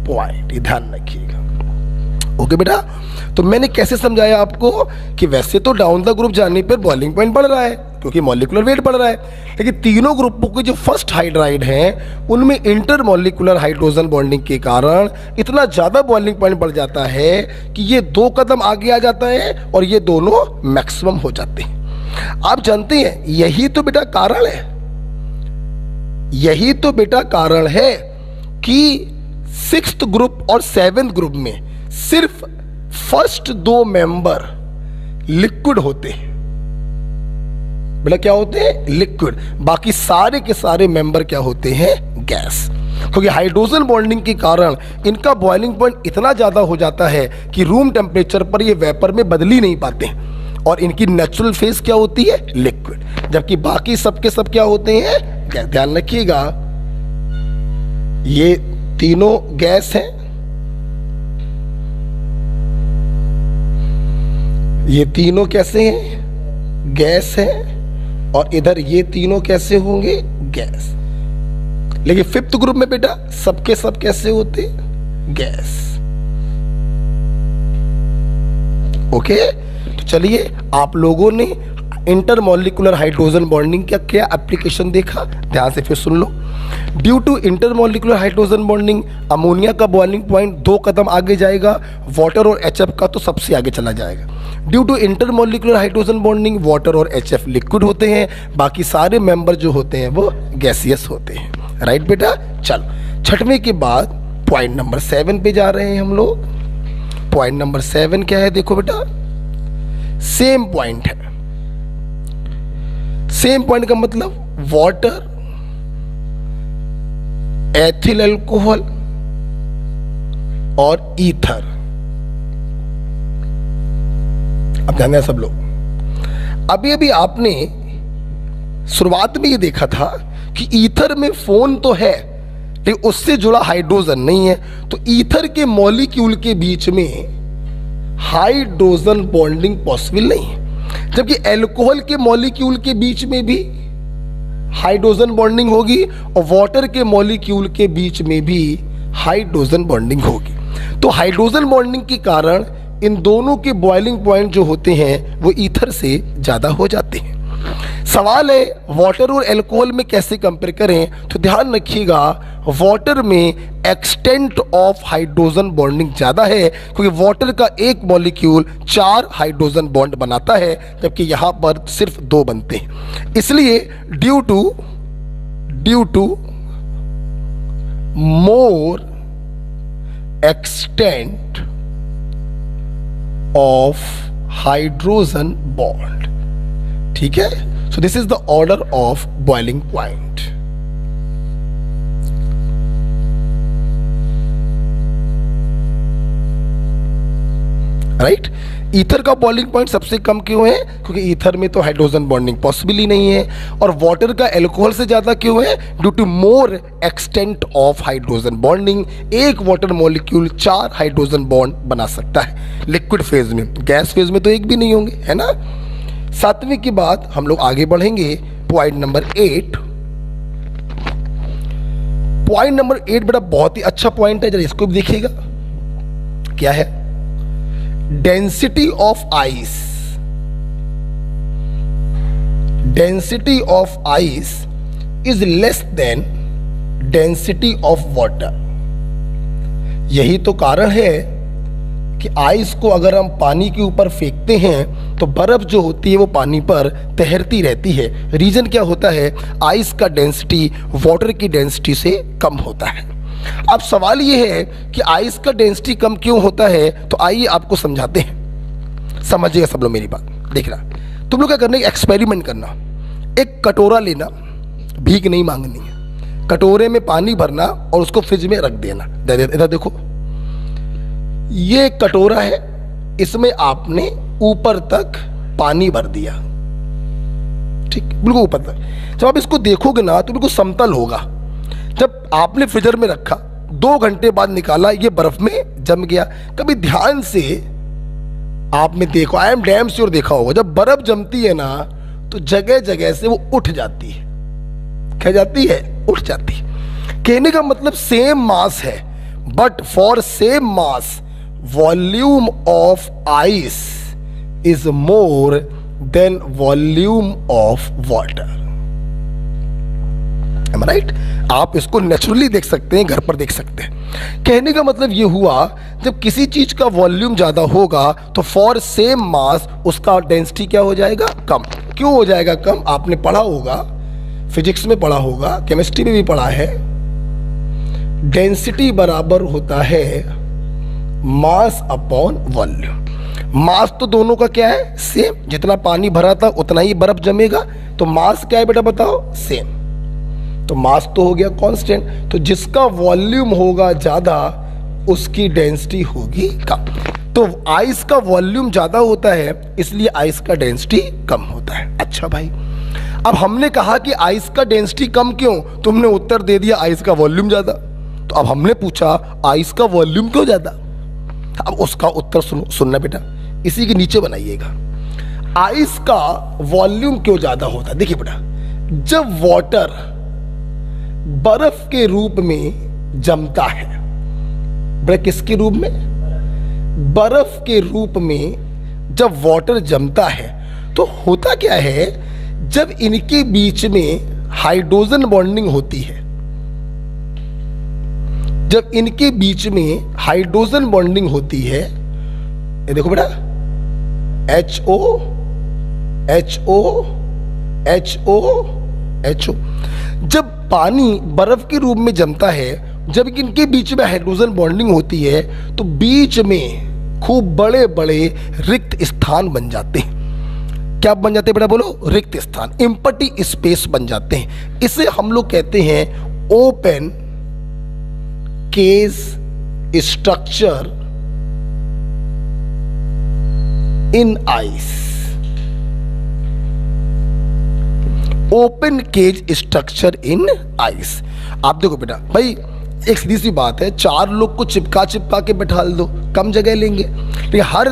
point. ध्यान रखिएगा, ओके बेटा। तो मैंने कैसे समझाया आपको कि वैसे तो डाउन द ग्रुप जाने पर बॉइलिंग पॉइंट बढ़ रहा है क्योंकि मॉलिक्यूलर वेट बढ़ रहा है, लेकिन तीनों ग्रुपों के जो फर्स्ट हाइड्राइड हैं उनमें इंटरमॉलिक्यूलर हाइड्रोजन बॉन्डिंग के कारण इतना ज़्यादा बॉइलिंग पॉइंट बढ़ जाता है कि ये 2 कदम आगे आ जाता है और ये दोनों मैक्सिमम हो जाते हैं। आप जानते हैं यही तो बेटा कारण है, यही तो बेटा कारण है कि 6th ग्रुप और 7th ग्रुप में सिर्फ फर्स्ट 2 मेंबर लिक्विड होते हैं। बेटा क्या होते हैं? लिक्विड। बाकी सारे के सारे मेंबर क्या होते हैं? गैस। क्योंकि हाइड्रोजन बॉन्डिंग के कारण इनका बॉइलिंग पॉइंट इतना ज़्यादा हो जाता है कि रूम टेम्परेचर पर ये वेपर में बदल ही नहीं पाते और इनकी नेचुरल फेस क्या होती है? लिक्विड। जबकि बाकी सब के सब क्या होते हैं? गैस। ध्यान रखिएगा, ये तीनों गैस हैं, ये तीनों कैसे हैं? गैस हैं, और इधर ये तीनों कैसे होंगे? गैस। लेकिन 5th ग्रुप में बेटा सबके सब कैसे होते? गैस। ओके, तो चलिए आप लोगों ने इंटरमॉलिक्यूलर हाइड्रोजन बॉन्डिंग का क्या एप्लीकेशन देखा, ध्यान से फिर सुन लो। Due to intermolecular hydrogen bonding ammonia का बॉइलिंग पॉइंट 2 कदम आगे जाएगा, वाटर और HF का तो सबसे आगे चला जाएगा। Due to intermolecular hydrogen bonding water और HF लिक्विड होते हैं, बाकी सारे मेंबर जो होते हैं वो गैसियस होते हैं। राइट बेटा, चलो 6वें के बाद पॉइंट नंबर 7 पे जा रहे हैं हम लोग। पॉइंट नंबर 7 क्या है? देखो बेटा, सेम पॉइंट है। सेम पॉइंट का मतलब वाटर, एथिल अल्कोहल, और ईथर। अब ध्यान दें सब लोग, अभी अभी आपने शुरुआत में ये देखा था कि ईथर में फोन तो है लेकिन उससे जुड़ा हाइड्रोजन नहीं है, तो ईथर के मॉलिक्यूल के बीच में हाइड्रोजन बॉन्डिंग पॉसिबल नहीं है, जबकि अल्कोहल के मॉलिक्यूल के बीच में भी हाइड्रोजन बॉन्डिंग होगी और वाटर के मॉलिक्यूल के बीच में भी हाइड्रोजन बॉन्डिंग होगी। तो हाइड्रोजन बॉन्डिंग के कारण इन दोनों के बॉइलिंग पॉइंट जो होते हैं वो ईथर से ज़्यादा हो जाते हैं। सवाल है वाटर और अल्कोहल में कैसे कंपेयर करें, तो ध्यान रखिएगा वाटर में एक्सटेंट ऑफ हाइड्रोजन बॉन्डिंग ज़्यादा है, क्योंकि वाटर का एक मॉलिक्यूल 4 हाइड्रोजन बॉन्ड बनाता है जबकि यहाँ पर सिर्फ 2 बनते हैं। इसलिए due to more extent of hydrogen bond, ठीक है। So this is the order of boiling point. Right, ether का बॉइलिंग पॉइंट सबसे कम क्यों है, क्योंकि ईथर में तो हाइड्रोजन बॉन्डिंग पॉसिबल ही नहीं है, और वाटर का अल्कोहल से ज्यादा क्यों है, due to more extent of hydrogen bonding. एक वाटर मॉलिक्यूल 4 हाइड्रोजन बॉन्ड बना सकता है लिक्विड फेज में, गैस फेज में तो एक भी नहीं होंगे, है ना। 7वें के बाद हम लोग आगे बढ़ेंगे पॉइंट नंबर 8। पॉइंट नंबर 8 बेटा बहुत ही अच्छा पॉइंट है, जरा इसको भी देखिएगा। क्या है, density of ice, density of ice is less than density of water. यही तो कारण है कि आइस को अगर हम पानी के ऊपर फेंकते हैं तो बर्फ जो होती है वो पानी पर तैरती रहती है। रीजन क्या होता है, आइस का डेंसिटी वाटर की डेंसिटी से कम होता है। अब सवाल ये है कि आइस का डेंसिटी कम क्यों होता है, तो आइए आपको समझाते हैं, समझिएगा सब लोग मेरी बात। देखना, तुम लोग क्या करना है, एक्सपेरिमेंट करना। एक कटोरा लेना, भीख नहीं मांगनी है, कटोरे में पानी भरना और उसको फ्रिज में रख देना। इधर देखो, ये कटोरा है, इसमें आपने ऊपर तक पानी भर दिया, ठीक, बिल्कुल ऊपर तक। जब आप इसको देखोगे ना तो बिल्कुल समतल होगा। जब आपने फ्रीजर में रखा, 2 घंटे बाद निकाला, ये बर्फ में जम गया। कभी ध्यान से आपने देखो, आई एम डैम श्योर देखा होगा, जब बर्फ जमती है ना तो जगह जगह से वो उठ जाती है। क्या जाती है, उठ जाती है। कहने का मतलब सेम मास है, but for same mass volume of ice is more than volume of water. Am I right? आप इसको नेचुरली देख सकते हैं, घर पर देख सकते हैं। कहने का मतलब ये हुआ, जब किसी चीज का वॉल्यूम ज्यादा होगा तो फॉर सेम मास उसका डेंसिटी क्या हो जाएगा, कम। क्यों हो जाएगा कम, आपने पढ़ा होगा, फिजिक्स में पढ़ा होगा, केमिस्ट्री में भी पढ़ा है, डेंसिटी बराबर होता है मास अपॉन वॉल्यूम। मास तो दोनों का क्या है, सेम। जितना पानी भरा था उतना ही बर्फ जमेगा, तो मास क्या है बेटा बताओ, सेम। तो मास तो हो गया कांस्टेंट, तो जिसका वॉल्यूम होगा ज्यादा उसकी डेंसिटी होगी कम। तो आइस का वॉल्यूम ज्यादा होता है इसलिए आइस का डेंसिटी कम होता है। अच्छा भाई, अब हमने कहा कि आइस का डेंसिटी कम क्यों, तुमने उत्तर दे दिया आइस का वॉल्यूम ज्यादा। तो अब हमने पूछा आइस का वॉल्यूम क्यों ज्यादा, अब उसका उत्तर सुनना बेटा, इसी के नीचे बनाइएगा। आइस का वॉल्यूम क्यों ज्यादा होता है, देखिए बेटा, जब वाटर बर्फ के रूप में जमता है, बेटा किसके रूप में, बर्फ के रूप में जब वाटर जमता है तो होता क्या है, जब इनके बीच में हाइड्रोजन बॉन्डिंग होती है, जब इनके बीच में हाइड्रोजन बॉन्डिंग होती है, ये देखो बेटा, HO HO HO HO, जब पानी बर्फ के रूप में जमता है, जब इनके बीच में हाइड्रोजन बॉन्डिंग होती है तो बीच में खूब बड़े बड़े रिक्त स्थान बन जाते हैं। क्या बन जाते हैं बेटा बोलो, रिक्त स्थान, एम्प्टी स्पेस बन जाते हैं। इसे हम लोग कहते हैं open case structure in ice. Open cage structure in ice. आप देखो बेटा भाई, एक सीधी सी बात है, 4 लोग को चिपका के बैठा दो, कम जगह लेंगे, लेकिन हर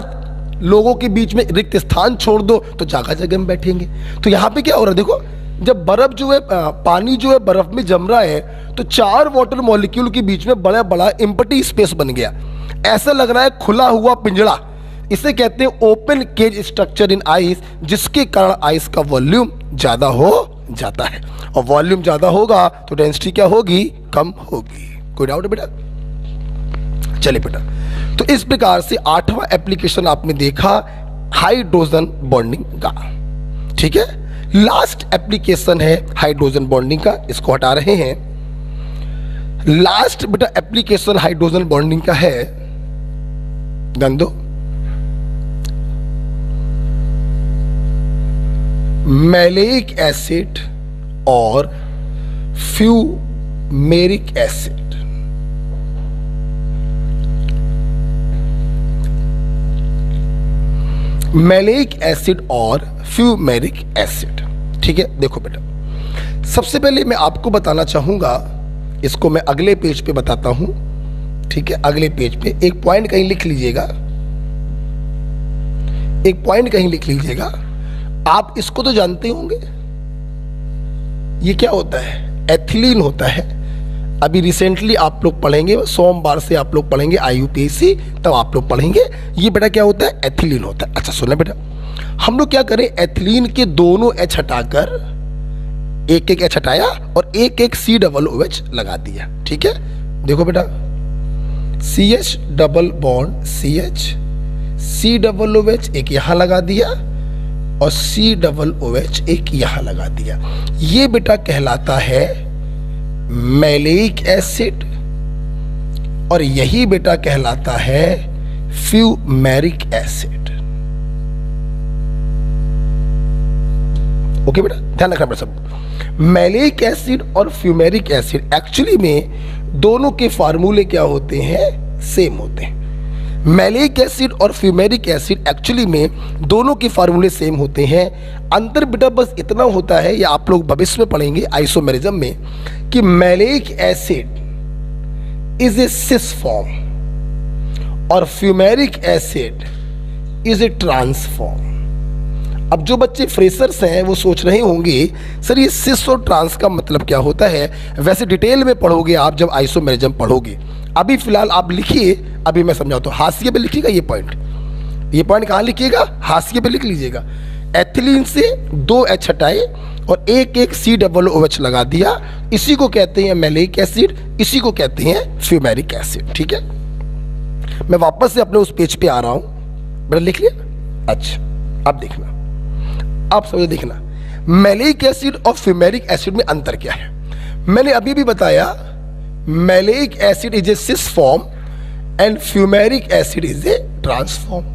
लोगों के बीच में रिक्त स्थान छोड़ दो तो जगह जगह में बैठेंगे। तो यहाँ पे क्या हो रहा है, देखो जब बर्फ जो है, पानी जो है बर्फ में जम रहा है, तो 4 वाटर मॉलिक्यूल के बीच में बड़ा बड़ा एम्प्टी स्पेस बन गया। ऐसा लग रहा है खुला हुआ पिंजड़ा। इसे कहते हैं open cage structure in ice, जिसके कारण आइस का वॉल्यूम ज्यादा हो जाता है, और वॉल्यूम ज्यादा होगा तो डेंसिटी क्या होगी, कम होगी। कोई डाउट है बेटा? चलिए बेटा, तो इस प्रकार से 8वां एप्लीकेशन आपने देखा हाइड्रोजन बॉन्डिंग का। ठीक है, लास्ट एप्लीकेशन है हाइड्रोजन बॉन्डिंग का, इसको हटा रहे हैं। लास्ट बेटा एप्लीकेशन हाइड्रोजन बॉन्डिंग का है, ध्यान दो, मैलेइक एसिड और फ्यूमेरिक एसिड। मैलेइक एसिड और फ्यूमेरिक एसिड। ठीक है, देखो बेटा, सबसे पहले मैं आपको बताना चाहूंगा, इसको मैं अगले पेज पे बताता हूं। ठीक है, अगले पेज पे एक पॉइंट कहीं लिख लीजिएगा, एक पॉइंट कहीं लिख लीजिएगा। आप इसको तो जानते होंगे, ये क्या होता है, एथिलीन होता है। अभी रिसेंटली आप लोग पढ़ेंगे, सोमवार से आप लोग पढ़ेंगे IUPAC, तब आप लोग पढ़ेंगे ये बेटा क्या होता है, एथिलीन होता है। अच्छा सुना बेटा, हम लोग क्या करें, एथिलीन के दोनों H हटाकर एक एक H हटाया और एक एक COOH लगा दिया। ठीक है, देखो बेटा, CH double bond CH, COOH एक यहां लगा दिया और COOH एक यहां लगा दिया। ये बेटा कहलाता है मैलेइक एसिड, और यही बेटा कहलाता है फ्यूमेरिक एसिड। ओके बेटा, ध्यान रखना बेटा सब। मैलेइक एसिड और फ्यूमेरिक एसिड एक्चुअली में दोनों के फार्मूले क्या होते हैं, सेम होते हैं। मैलेइक एसिड और फ्यूमेरिक एसिड एक्चुअली में दोनों के फार्मूले सेम होते हैं। अंतर बेटा बस इतना होता है, या आप लोग भविष्य में पढ़ेंगे आइसोमेरिज्म में, कि maleic acid is a cis form और fumaric acid is a trans form. अब जो बच्चे फ्रेशर्स हैं वो सोच रहे होंगे सर ये सिस और ट्रांस का मतलब क्या होता है। वैसे डिटेल में पढ़ोगे आप जब आइसोमेरिज्म पढ़ोगे। अभी फिलहाल आप लिखिए, अभी मैं समझाता हूँ। हाशिए पे लिखिएगा ये पॉइंट कहाँ लिखिएगा, हाशिए पे लिख लीजिएगा। एथिलीन से 2 H हटाए और एक एक COOH लगा दिया, इसी को कहते हैं मैलेइक एसिड, इसी को कहते हैं फ्यूमेरिक एसिड। ठीक है, मैं वापस से अपने उस पेज पे आ रहा हूं, बेटा लिख लिया। अच्छा अब देखना, आप समझो, देखना मैलेइक एसिड और फ्यूमेरिक एसिड में अंतर क्या है। मैंने अभी भी बताया maleic acid is a cis form and fumaric acid is a trans form.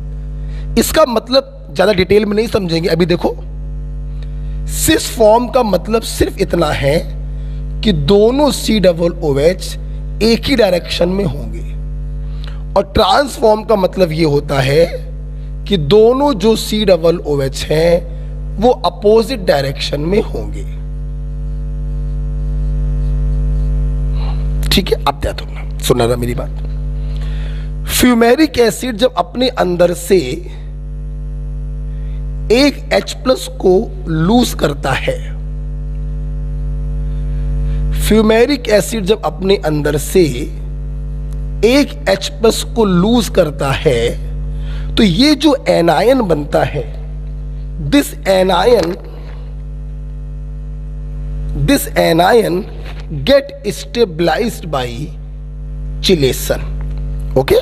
इसका मतलब ज्यादा डिटेल में नहीं समझेंगे। अभी देखो, सिस फॉर्म का मतलब सिर्फ इतना है कि दोनों COOH एक ही डायरेक्शन में होंगे, और ट्रांसफॉर्म का मतलब यह होता है कि दोनों जो COOH हैं वो अपोजिट डायरेक्शन में होंगे। ठीक है, अब ध्यान सुनना, सुनना ना मेरी बात। फ्यूमेरिक एसिड जब अपने अंदर से एक H+ को लूज करता है, फ्यूमेरिक एसिड जब अपने अंदर से एक H+ को लूज करता है, तो ये जो एनायन बनता है, this anion get stabilized by chelation. Okay,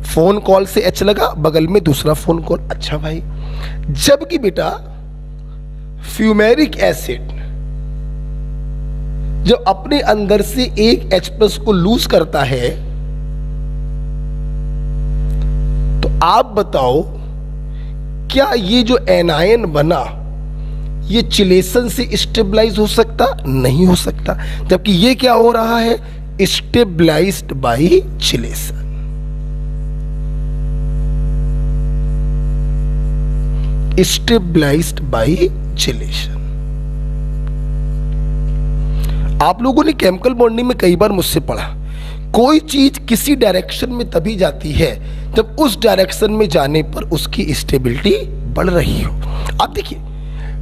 phone call से H लगा, बगल में दूसरा फोन कॉल। अच्छा भाई, जबकि बेटा फ्यूमेरिक एसिड जब अपने अंदर से एक H+ को लूज करता है, तो आप बताओ क्या ये जो एनायन बना ये चिलेशन से स्टेबलाइज हो सकता? नहीं हो सकता। जबकि ये क्या हो रहा है, stabilised by chelation. Stabilised by chelation. आप लोगों ने केमिकल बॉन्डिंग में कई बार मुझसे पढ़ा, कोई चीज किसी डायरेक्शन में तभी जाती है जब उस डायरेक्शन में जाने पर उसकी स्टेबिलिटी बढ़ रही हो। आप देखिए,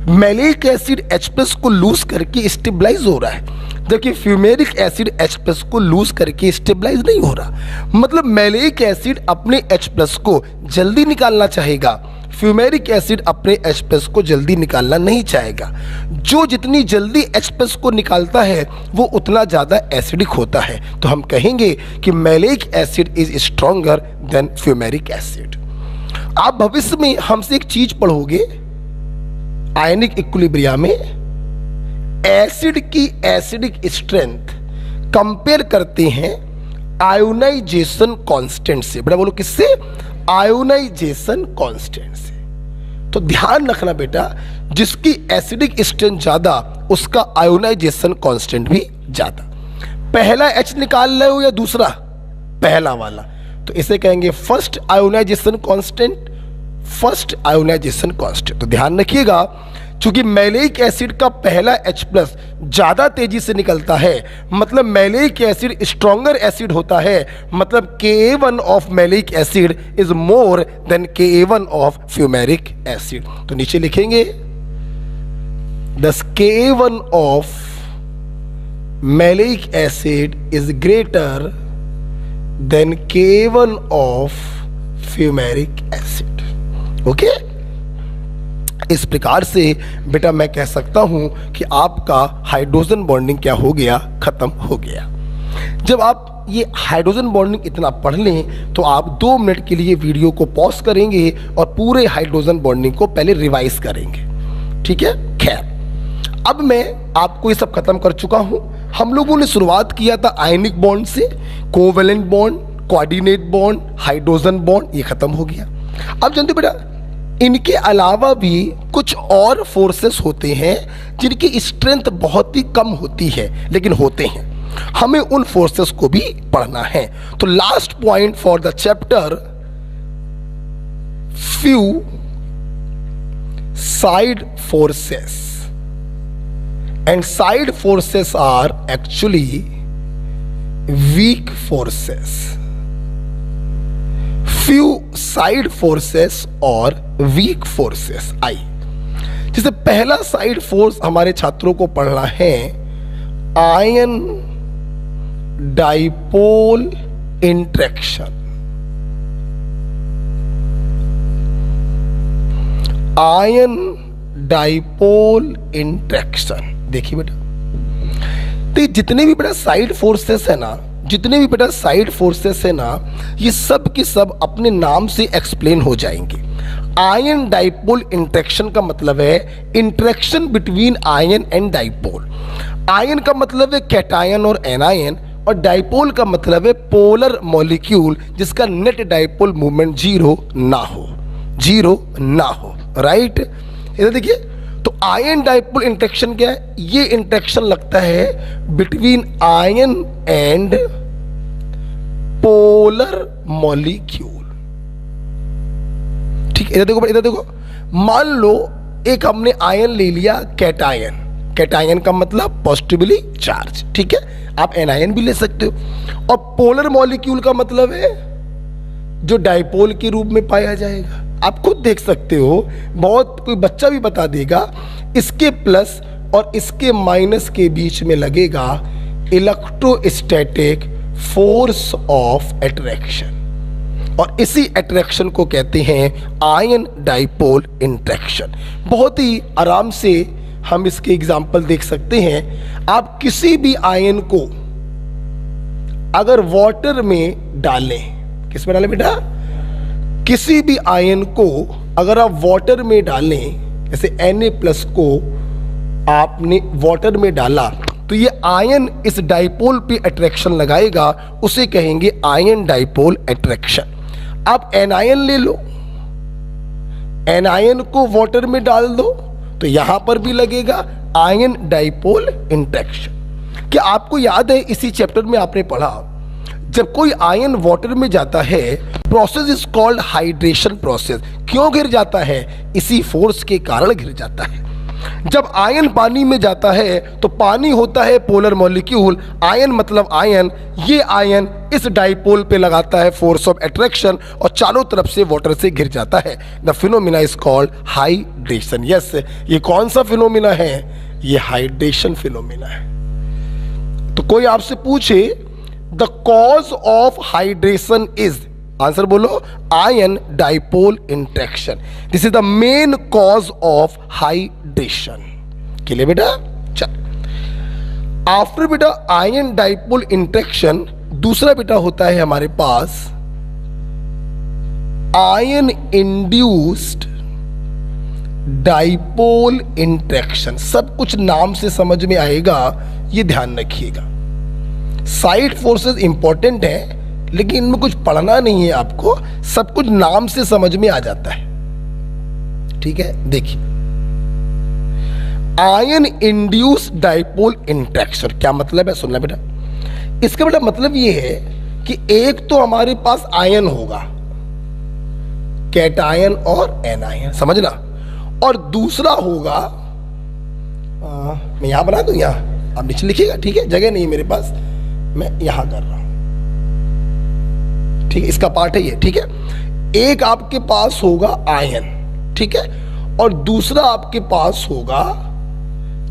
मैलिक एसिड H+ को लूज करके स्टेबलाइज हो रहा है, जबकि फ्यूमेरिक एसिड H+ को लूज करके स्टेबलाइज नहीं हो रहा। मतलब मैलिक एसिड अपने H+ को जल्दी निकालना चाहेगा, फ्यूमेरिक एसिड अपने H+ को जल्दी निकालना नहीं चाहेगा। जो जितनी जल्दी H+ को निकालता है वो उतना ज़्यादा एसिडिक होता है। तो हम कहेंगे कि malic acid is stronger then fumaric acid. आप भविष्य में हमसे एक चीज पढ़ोगे, आयनिक इक्विलिब्रियम में एसिड की एसिडिक स्ट्रेंथ कंपेयर करते हैं आयोनाइजेशन कांस्टेंट से। बड़ा बोलो, किससे? आयोनाइजेशन कांस्टेंट से। तो ध्यान रखना बेटा, जिसकी एसिडिक स्ट्रेंथ ज्यादा उसका आयोनाइजेशन कांस्टेंट भी ज्यादा। पहला H निकाल रहे हो या दूसरा? पहला वाला, तो इसे कहेंगे first ionisation constant, first ionisation constant. तो ध्यान रखिएगा, चूंकि मैलिक एसिड का पहला H+ ज्यादा तेजी से निकलता है, मतलब मैलिक एसिड स्ट्रॉन्गर एसिड होता है, मतलब Ka1 of malic acid is more than Ka1 of fumaric acid. तो नीचे लिखेंगे thus Ka1 of malic acid is greater than Ka1 of fumaric acid. Okay, इस प्रकार से बेटा मैं कह सकता हूं कि आपका हाइड्रोजन बॉन्डिंग क्या हो गया? खत्म हो गया। जब आप ये हाइड्रोजन बॉन्डिंग इतना पढ़ लें तो आप 2 मिनट के लिए वीडियो को पॉज करेंगे और पूरे हाइड्रोजन बॉन्डिंग को पहले रिवाइज करेंगे, ठीक है? खैर, अब मैं आपको ये सब खत्म कर चुका हूं। हम लोगों ने शुरुआत किया था आयनिक बॉन्ड से, covalent bond, coordinate bond, hydrogen bond, ये खत्म हो गया। अब जानते बेटा, इनके अलावा भी कुछ और फोर्सेस होते हैं जिनकी स्ट्रेंथ बहुत ही कम होती है, लेकिन होते हैं। हमें उन फोर्सेस को भी पढ़ना है। तो last point for the chapter, few side forces, and side forces are actually weak forces. Few side forces और वीक फोर्सेस आई। जैसे पहला साइड फोर्स हमारे छात्रों को पढ़ना है ion dipole interaction. Ion dipole interaction, देखिए बेटा, तो जितने भी बेटा साइड फोर्सेस है ना, जितने भी बेटा साइड फोर्सेस है ना, ये सब के सब अपने नाम से एक्सप्लेन हो जाएंगे। आयन डाइपोल इंट्रैक्शन का मतलब है interaction between ion and dipole. Ion का मतलब है कैटायन और एनायन, और डाइपोल का मतलब है पोलर मॉलिक्यूल जिसका नेट डाइपोल मूवमेंट जीरो ना हो, राइट? इधर देखिए, तो आयन डाइपोल इंट्रैक्शन क्या है? ये इंट्रैक्शन लगता है between ion and polar molecule, ठीक है? इधर देखो, मान लो एक हमने आयन ले लिया कैटायन, कैटायन का मतलब पॉजिटिवली चार्ज, ठीक है? आप एनायन भी ले सकते हो। और पोलर मॉलिक्यूल का मतलब है जो डाइपोल के रूप में पाया जाएगा। आप खुद देख सकते हो, बहुत कोई बच्चा भी बता देगा, इसके प्लस और इसके माइनस के बीच में लगेगा इलेक्ट्रोस्टैटिक फोर्स ऑफ अट्रैक्शन, और इसी अट्रैक्शन को कहते हैं आयन डाइपोल इंट्रैक्शन। बहुत ही आराम से हम इसके एग्जाम्पल देख सकते हैं। आप किसी भी आयन को अगर वाटर में डालें, किस में डालें बेटा? किसी भी आयन को अगर आप वाटर में डालें, जैसे Na+ को आपने वाटर में डाला, तो ये आयन इस डाइपोल पे अट्रैक्शन लगाएगा, उसे कहेंगे आयन डाइपोल अट्रैक्शन। आप एनायन ले लो, एनायन को वाटर में डाल दो तो यहां पर भी लगेगा आयन डाइपोल इंट्रैक्शन। क्या आपको याद है इसी चैप्टर में आपने पढ़ा जब कोई आयन वाटर में जाता है, process is called hydration process. क्यों गिर जाता है? इसी फोर्स के कारण गिर जाता है। जब आयन पानी में जाता है तो पानी होता है पोलर मॉलिक्यूल, आयन मतलब आयन, ये आयन इस डाइपोल पे लगाता है फोर्स ऑफ अट्रैक्शन और चारों तरफ से वाटर से घिर जाता है। The phenomena is called hydration. Yes, ये कौन सा फिनोमिना है? ये हाइड्रेशन फिनोमिना है। तो कोई आपसे पूछे the cause of hydration is, answer बोलो, ion dipole interaction. This is the main cause of hydration. Clear बेटा? चल, आफ्टर बेटा आयन डाइपोल इंट्रैक्शन, दूसरा बेटा होता है हमारे पास आयन इंड्यूस्ड डाइपोल इंट्रैक्शन। सब कुछ नाम से समझ में आएगा, ये ध्यान रखिएगा। साइड फोर्सेस इंपॉर्टेंट है लेकिन इनमें कुछ पढ़ना नहीं है आपको, सब कुछ नाम से समझ में आ जाता है। ठीक है, देखिए आयन इंड्यूस डाइपोल इंट्रैक्शन क्या मतलब है, सुनना बेटा। इसका बेटा मतलब ये है कि एक तो हमारे पास आयन होगा, कैटायन और एनायन, समझना, और दूसरा होगा, मैं यहां बना दूं, यहां आप नीचे लिखिएगा, ठीक है, जगह नहीं मेरे पास, मैं यहां कर रहा हूं, ठीक है, इसका पार्ट है ये, ठीक है। एक आपके पास होगा आयन, ठीक है, और दूसरा आपके पास होगा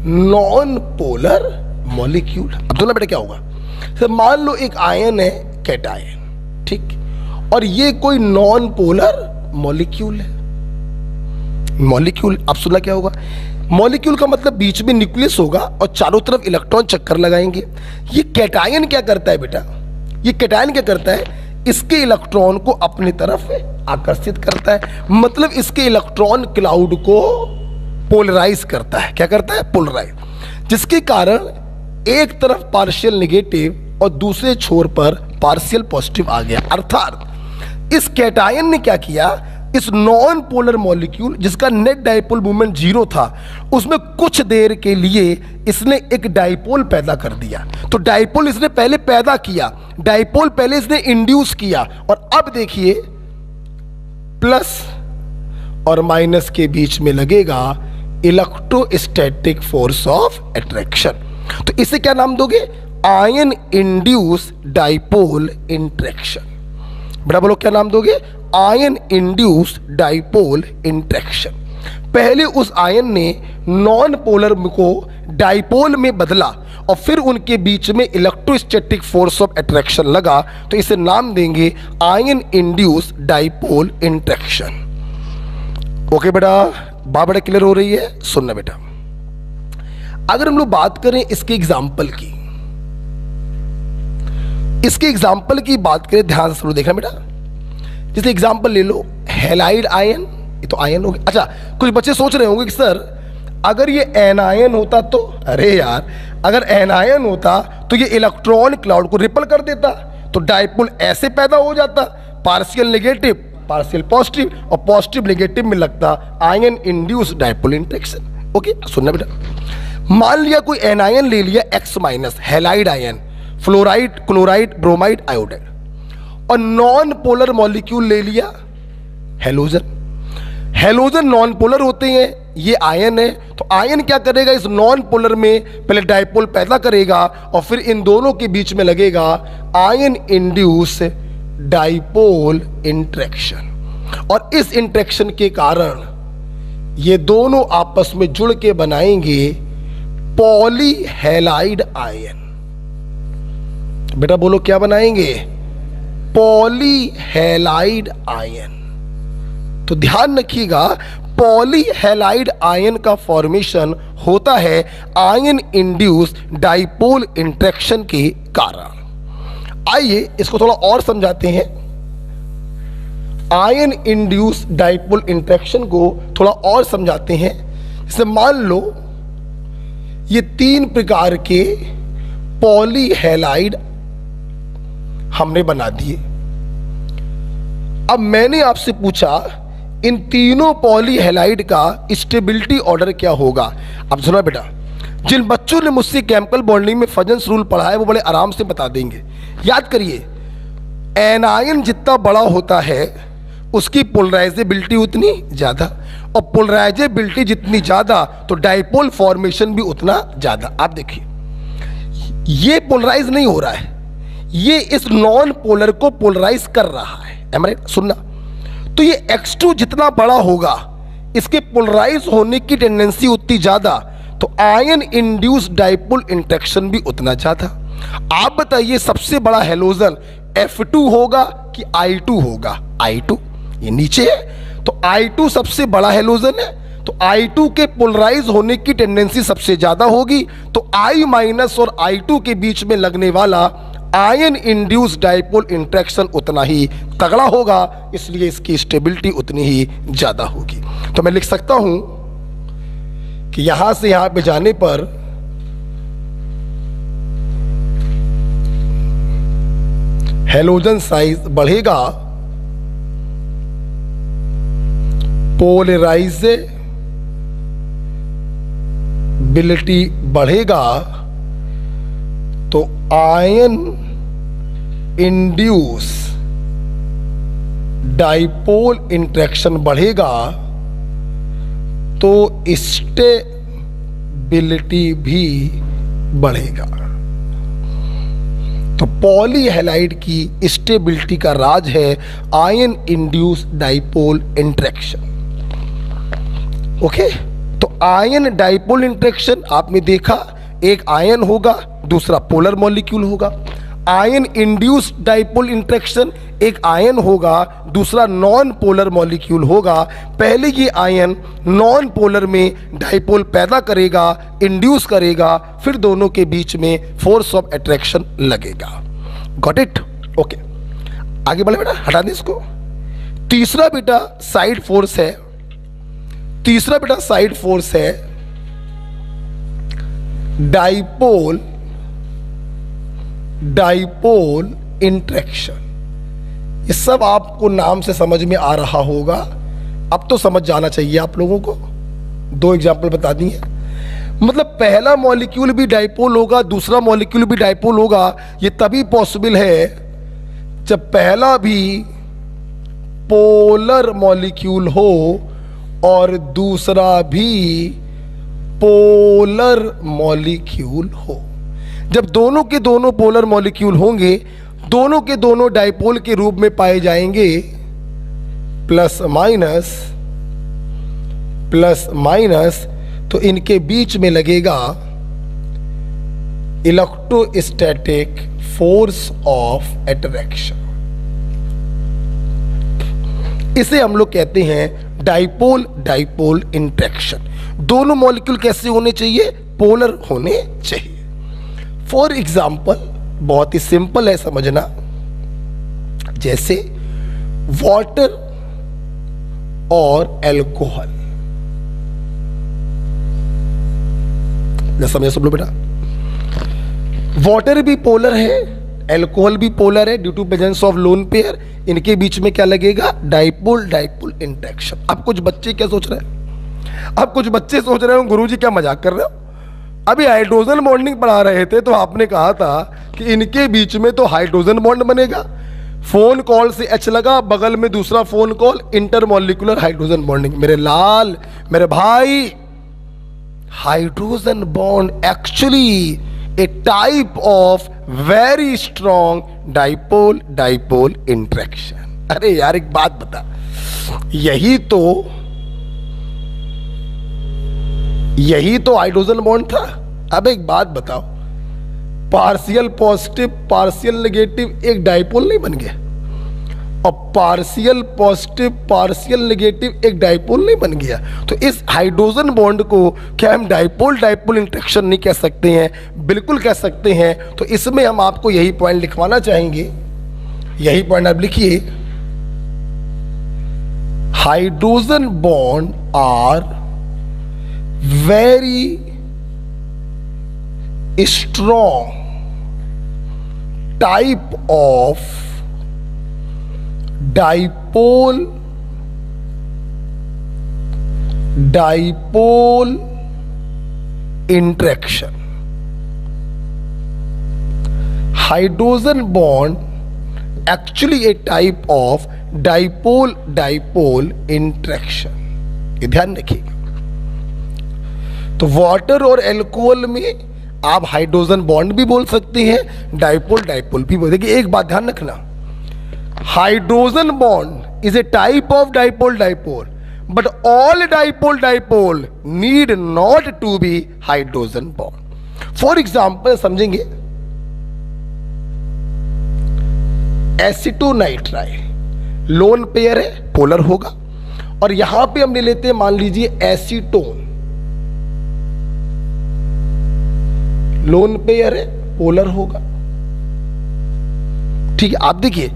नॉन पोलर मॉलिक्यूल। अब दोनों बेटा क्या होगा, सर मान लो एक आयन है कैटायन, ठीक, और ये कोई नॉन पोलर मॉलिक्यूल है। मॉलिक्यूल, अब सुना क्या होगा, मॉलिक्यूल का मतलब बीच में न्यूक्लियस होगा और चारों तरफ इलेक्ट्रॉन चक्कर लगाएंगे। ये कैटायन क्या करता है बेटा, ये कैटायन क्या करता है, इसके इलेक्ट्रॉन को अपनी तरफ आकर्षित करता है, मतलब इसके इलेक्ट्रॉन क्लाउड को पोलराइज करता है। क्या करता है? पोलराइज, जिसके कारण एक तरफ पार्शियल नेगेटिव और दूसरे छोर पर पार्शियल पॉजिटिव आ गया। अर्थात इस कैटायन ने क्या किया, इस नॉन पोलर मॉलिक्यूल जिसका नेट डाइपोल मूवमेंट 0 था, उसमें कुछ देर के लिए इसने एक डाइपोल पैदा कर दिया। तो डाइपोल इसने पहले पैदा किया, डाइपोल पहले इसने इंड्यूस किया, और अब देखिए प्लस और माइनस के बीच में लगेगा इलेक्ट्रोस्टैटिक फोर्स ऑफ अट्रैक्शन। तो इसे क्या नाम दोगे? Ion induce dipole interaction. बेटा बोलो क्या नाम दोगे? Ion induce dipole interaction. पहले उस आयन ने नॉन पोलर को डाइपोल में बदला और फिर उनके बीच में इलेक्ट्रोस्टैटिक फोर्स ऑफ अट्रैक्शन लगा, तो इसे नाम देंगे ion induce dipole interaction. Okay बेटा, बात बड़ा क्लियर हो रही है? सुनना बेटा, अगर हम लोग बात करें इसके एग्जाम्पल की, इसके एग्जाम्पल की बात करें, ध्यान से देखना बेटा। जैसे एग्जाम्पल ले लो हैलाइड आयन, ये तो आयन हो गया। अच्छा, कुछ बच्चे सोच रहे होंगे कि सर अगर ये एनायन होता तो, अरे यार अगर एनायन होता तो ये इलेक्ट्रॉन क्लाउड को रिपल कर देता, तो डाइपोल ऐसे पैदा हो जाता, पार्शियल नेगेटिव पार्शियल पॉजिटिव, और पॉजिटिव नेगेटिव में लगता ion induce dipole interaction. Okay, सुनना बेटा, मान लिया कोई एनायन ले लिया X minus, halide ion, fluoride, chloride, bromide, iodide, और नॉन पोलर मॉलिक्यूल ले लिया हेलोजन। हेलोजन नॉन पोलर होते हैं, ये आयन है, तो आयन क्या करेगा, इस नॉन पोलर में पहले डाइपोल पैदा करेगा और फिर इन दोनों के बीच में लगेगा आयन इंड्यूस डाइपोल इंट्रैक्शन, और इस इंट्रैक्शन के कारण ये दोनों आपस में जुड़ के बनाएंगे पॉलीहैलाइड आयन। बेटा बोलो क्या बनाएंगे? पॉलीहैलाइड आयन। तो ध्यान रखिएगा, पॉलीहैलाइड आयन का फॉर्मेशन होता है आयन इंड्यूस डाइपोल इंट्रैक्शन के कारण। आइए इसको थोड़ा और समझाते हैं। आयन इंड्यूस डाइपोल इंट्रैक्शन को थोड़ा और समझाते हैं। जैसे मान लो ये 3 प्रकार के पॉलीहैलाइड हमने बना दिए। अब मैंने आपसे पूछा इन तीनों पॉलीहैलाइड का स्टेबिलिटी ऑर्डर क्या होगा। अब सुना बेटा, जिन बच्चों ने मुझसे केमिकल बॉन्डिंग में फजन्स रूल पढ़ा है वो बड़े आराम से बता देंगे। याद करिए, एनायन जितना बड़ा होता है उसकी पोलराइजेबिलिटी उतनी ज़्यादा, और पोलराइजेबिलिटी जितनी ज़्यादा तो डाइपोल फॉर्मेशन भी उतना ज़्यादा। आप देखिए, ये पोलराइज नहीं हो रहा है, ये इस नॉन पोलर को पोलराइज कर रहा है। सुनना, तो ये X2 जितना बड़ा होगा इसके पोलराइज होने की टेंडेंसी उतनी ज़्यादा, तो आयन इंड्यूस डाइपोल इंटरेक्शन भी उतना ज़्यादा। आप बताइए सबसे बड़ा हेलोजन F2 होगा कि I2 होगा? I2, ये नीचे है तो I2 सबसे बड़ा हेलोजन है, तो I2 के पोलराइज होने की टेंडेंसी सबसे ज्यादा होगी, तो I माइनस और I2 के बीच में लगने वाला आयन इंड्यूस डाइपोल इंटरेक्शन उतना ही तगड़ा होगा, इसलिए इसकी स्टेबिलिटी उतनी ही ज्यादा होगी। तो मैं लिख सकता हूं कि यहां से यहां पे जाने पर हेलोजन साइज बढ़ेगा, पोलराइजेबिलिटी बढ़ेगा, तो आयन इंड्यूस डाइपोल इंटरेक्शन बढ़ेगा, तो स्टेबिलिटी भी बढ़ेगा। तो पॉलीहैलाइड की स्टेबिलिटी का राज है ion induce dipole interaction. Okay, तो आयन डाइपोल इंटरेक्शन आपने देखा, एक आयन होगा दूसरा पोलर मॉलिक्यूल होगा। आयन इंड्यूस डाइपोल इंटरेक्शन, एक आयन होगा दूसरा नॉन पोलर मॉलिक्यूल होगा। पहले ये आयन नॉन पोलर में डाइपोल पैदा करेगा, इंड्यूस करेगा, फिर दोनों के बीच में फोर्स ऑफ अट्रैक्शन लगेगा। Got it? ओके, आगे बढ़े बेटा, हटा दे इसको। तीसरा बेटा साइड फोर्स है, तीसरा बेटा साइड फोर्स है डाइपोल इंटरेक्शन। ये सब आपको नाम से समझ में आ रहा होगा, अब तो समझ जाना चाहिए आप लोगों को। दो एग्जाम्पल बता दिए, मतलब पहला मॉलिक्यूल भी डाइपोल होगा, दूसरा मॉलिक्यूल भी डाइपोल होगा। ये तभी पॉसिबल है जब पहला भी पोलर मॉलिक्यूल हो और दूसरा भी पोलर मॉलिक्यूल हो। जब दोनों के दोनों पोलर मॉलिक्यूल होंगे, दोनों के दोनों डाइपोल के रूप में पाए जाएंगे, प्लस माइनस, तो इनके बीच में लगेगा इलेक्ट्रोस्टैटिक फोर्स ऑफ अट्रैक्शन। इसे हम लोग कहते हैं डाइपोल इंटरेक्शन। दोनों मॉलिक्यूल कैसे होने चाहिए? पोलर होने चाहिए। फॉर एग्जाम्पल, बहुत ही सिंपल है समझना, जैसे वाटर और एल्कोहल। समझे सब लोग बेटा? वाटर भी पोलर है, एल्कोहल भी पोलर है due to presence of lone pair. इनके बीच में क्या लगेगा? Dipole interaction. अब कुछ बच्चे क्या सोच रहे हैं? अब कुछ बच्चे सोच रहे हो गुरुजी क्या मजाक कर रहे हो? अभी हाइड्रोजन बॉन्डिंग पढ़ा रहे थे तो आपने कहा था कि इनके बीच में तो हाइड्रोजन बॉन्ड बनेगा। फोन कॉल से H लगा, बगल में दूसरा phone call, intermolecular hydrogen bonding. मेरे लाल, मेरे भाई, hydrogen bond actually a type of very strong dipole interaction. अरे यार एक बात बता, यही तो हाइड्रोजन बॉन्ड था। अब एक बात बताओ, पार्शियल पॉजिटिव पार्शियल नेगेटिव एक डाइपोल नहीं बन गया? और पार्शियल पॉजिटिव पार्शियल नेगेटिव एक डाइपोल नहीं बन गया? तो इस हाइड्रोजन बॉन्ड को क्या हम डाइपोल इंटरेक्शन नहीं कह सकते हैं? बिल्कुल कह सकते हैं। तो इसमें हम आपको यही पॉइंट लिखवाना चाहेंगे, यही पॉइंट आप लिखिए, hydrogen bond are very strong type of dipole interaction. Hydrogen bond actually a type of dipole dipole interaction, ये ध्यान रखिएगा। तो वाटर और एल्कोहल में आप हाइड्रोजन बॉन्ड भी बोल सकते हैं, डाइपोल डाइपोल भी बोल। देखिए एक बात ध्यान रखना, hydrogen bond is a type of dipole dipole, but all dipole dipole need not to be hydrogen bond. For example समझेंगे, एसीटोनाइट्राइल लोन पेयर है, पोलर होगा, और यहां पे हम ले लेते हैं मान लीजिए एसीटोन, लोन पेयर है, पोलर होगा। ठीक है, आप देखिए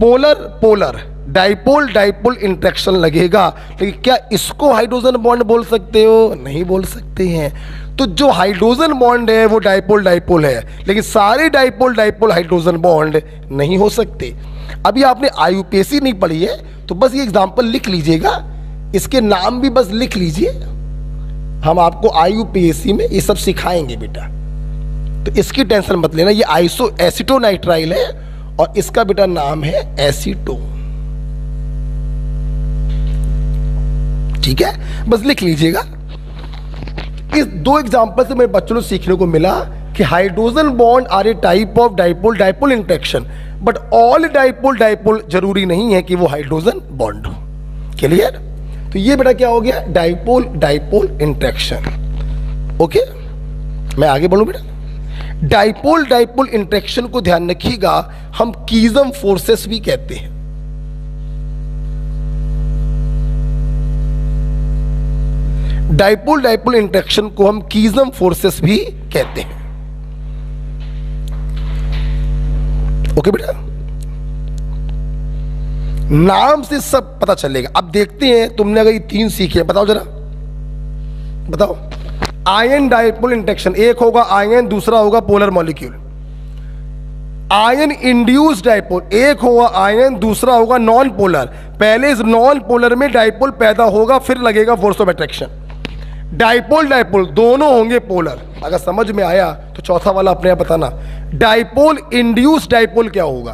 polar polar dipole dipole interaction लगेगा, लेकिन क्या इसको हाइड्रोजन बॉन्ड बोल सकते हो? नहीं बोल सकते हैं। तो जो हाइड्रोजन बॉन्ड है वो डाइपोल डाइपोल है, लेकिन सारे डाइपोल डाइपोल हाइड्रोजन बॉन्ड नहीं हो सकते। अभी आपने आईयूपीएसी नहीं पढ़ी है तो बस ये एग्जांपल लिख लीजिएगा, इसके नाम भी बस लिख लीजिए। हम आपको आईयूपीएसी में ये सब सिखाएंगे बेटा, तो इसकी टेंशन मत लेना। ये एसीटोनाइट्राइल है और इसका बेटा नाम है एसीटोन। ठीक है, बस लिख लीजिएगा। इस दो एग्जांपल से मेरे बच्चों को सीखने को मिला कि hydrogen bond are a type of dipole dipole interaction, but all dipole dipole जरूरी नहीं है कि वो हाइड्रोजन बॉन्ड हो। क्लियर? तो ये बेटा क्या हो गया, डाइपोल डाइपोल इंटरेक्शन। ओके, मैं आगे बढ़ूं बेटा। डाइपोल डाइपोल इंटरेक्शन को ध्यान रखिएगा, हम कीजम फोर्सेस भी कहते हैं। डाइपोल डाइपोल इंटरेक्शन को हम कीजम फोर्सेस भी कहते हैं। ओके बेटा, नाम से सब पता चलेगा। अब देखते हैं, तुमने अगर ये तीन सीखे, बताओ जरा, बताओ। आयन डाइपोल इंटरेक्शन, एक होगा आयन, दूसरा होगा polar molecule. Ion induce dipole, एक होगा आयन, दूसरा होगा नॉन पोलर। पहले इस नॉन पोलर में डाइपोल पैदा होगा, फिर लगेगा force of attraction. Dipole dipole दोनों होंगे पोलर। अगर समझ में आया तो चौथा वाला अपने आप बताना। डाइपोल इंड्यूस डाइपोल क्या होगा,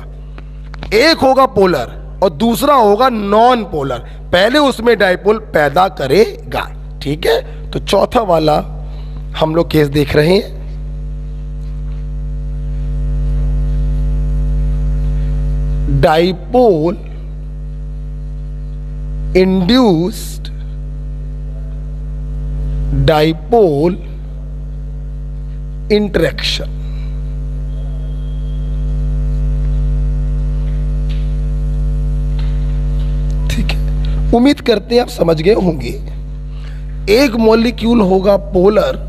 एक होगा पोलर और दूसरा होगा नॉन पोलर, पहले उसमें डाइपोल पैदा करेगा। ठीक है, तो चौथा वाला हम लोग केस देख रहे हैं। Dipole induced dipole interaction. ठीक है, उम्मीद करते हैं आप समझ गए होंगे। एक मॉलिक्यूल होगा पोलर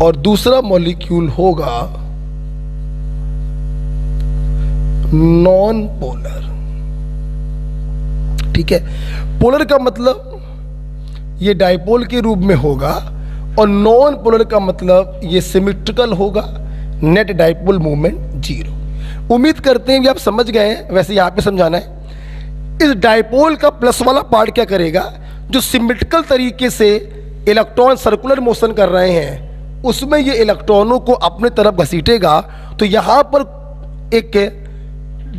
और दूसरा मॉलिक्यूल होगा नॉन पोलर। ठीक है, पोलर का मतलब ये डाइपोल के रूप में होगा और नॉन पोलर का मतलब ये सिमेट्रिकल होगा, नेट डाइपोल मूवमेंट 0। उम्मीद करते हैं कि आप समझ गए हैं। वैसे यहां पे समझाना है, इस डाइपोल का प्लस वाला पार्ट क्या करेगा, जो सिमेट्रिकल तरीके से इलेक्ट्रॉन सर्कुलर मोशन कर रहे हैं उसमें ये इलेक्ट्रॉनों को अपने तरफ घसीटेगा। तो यहां पर एक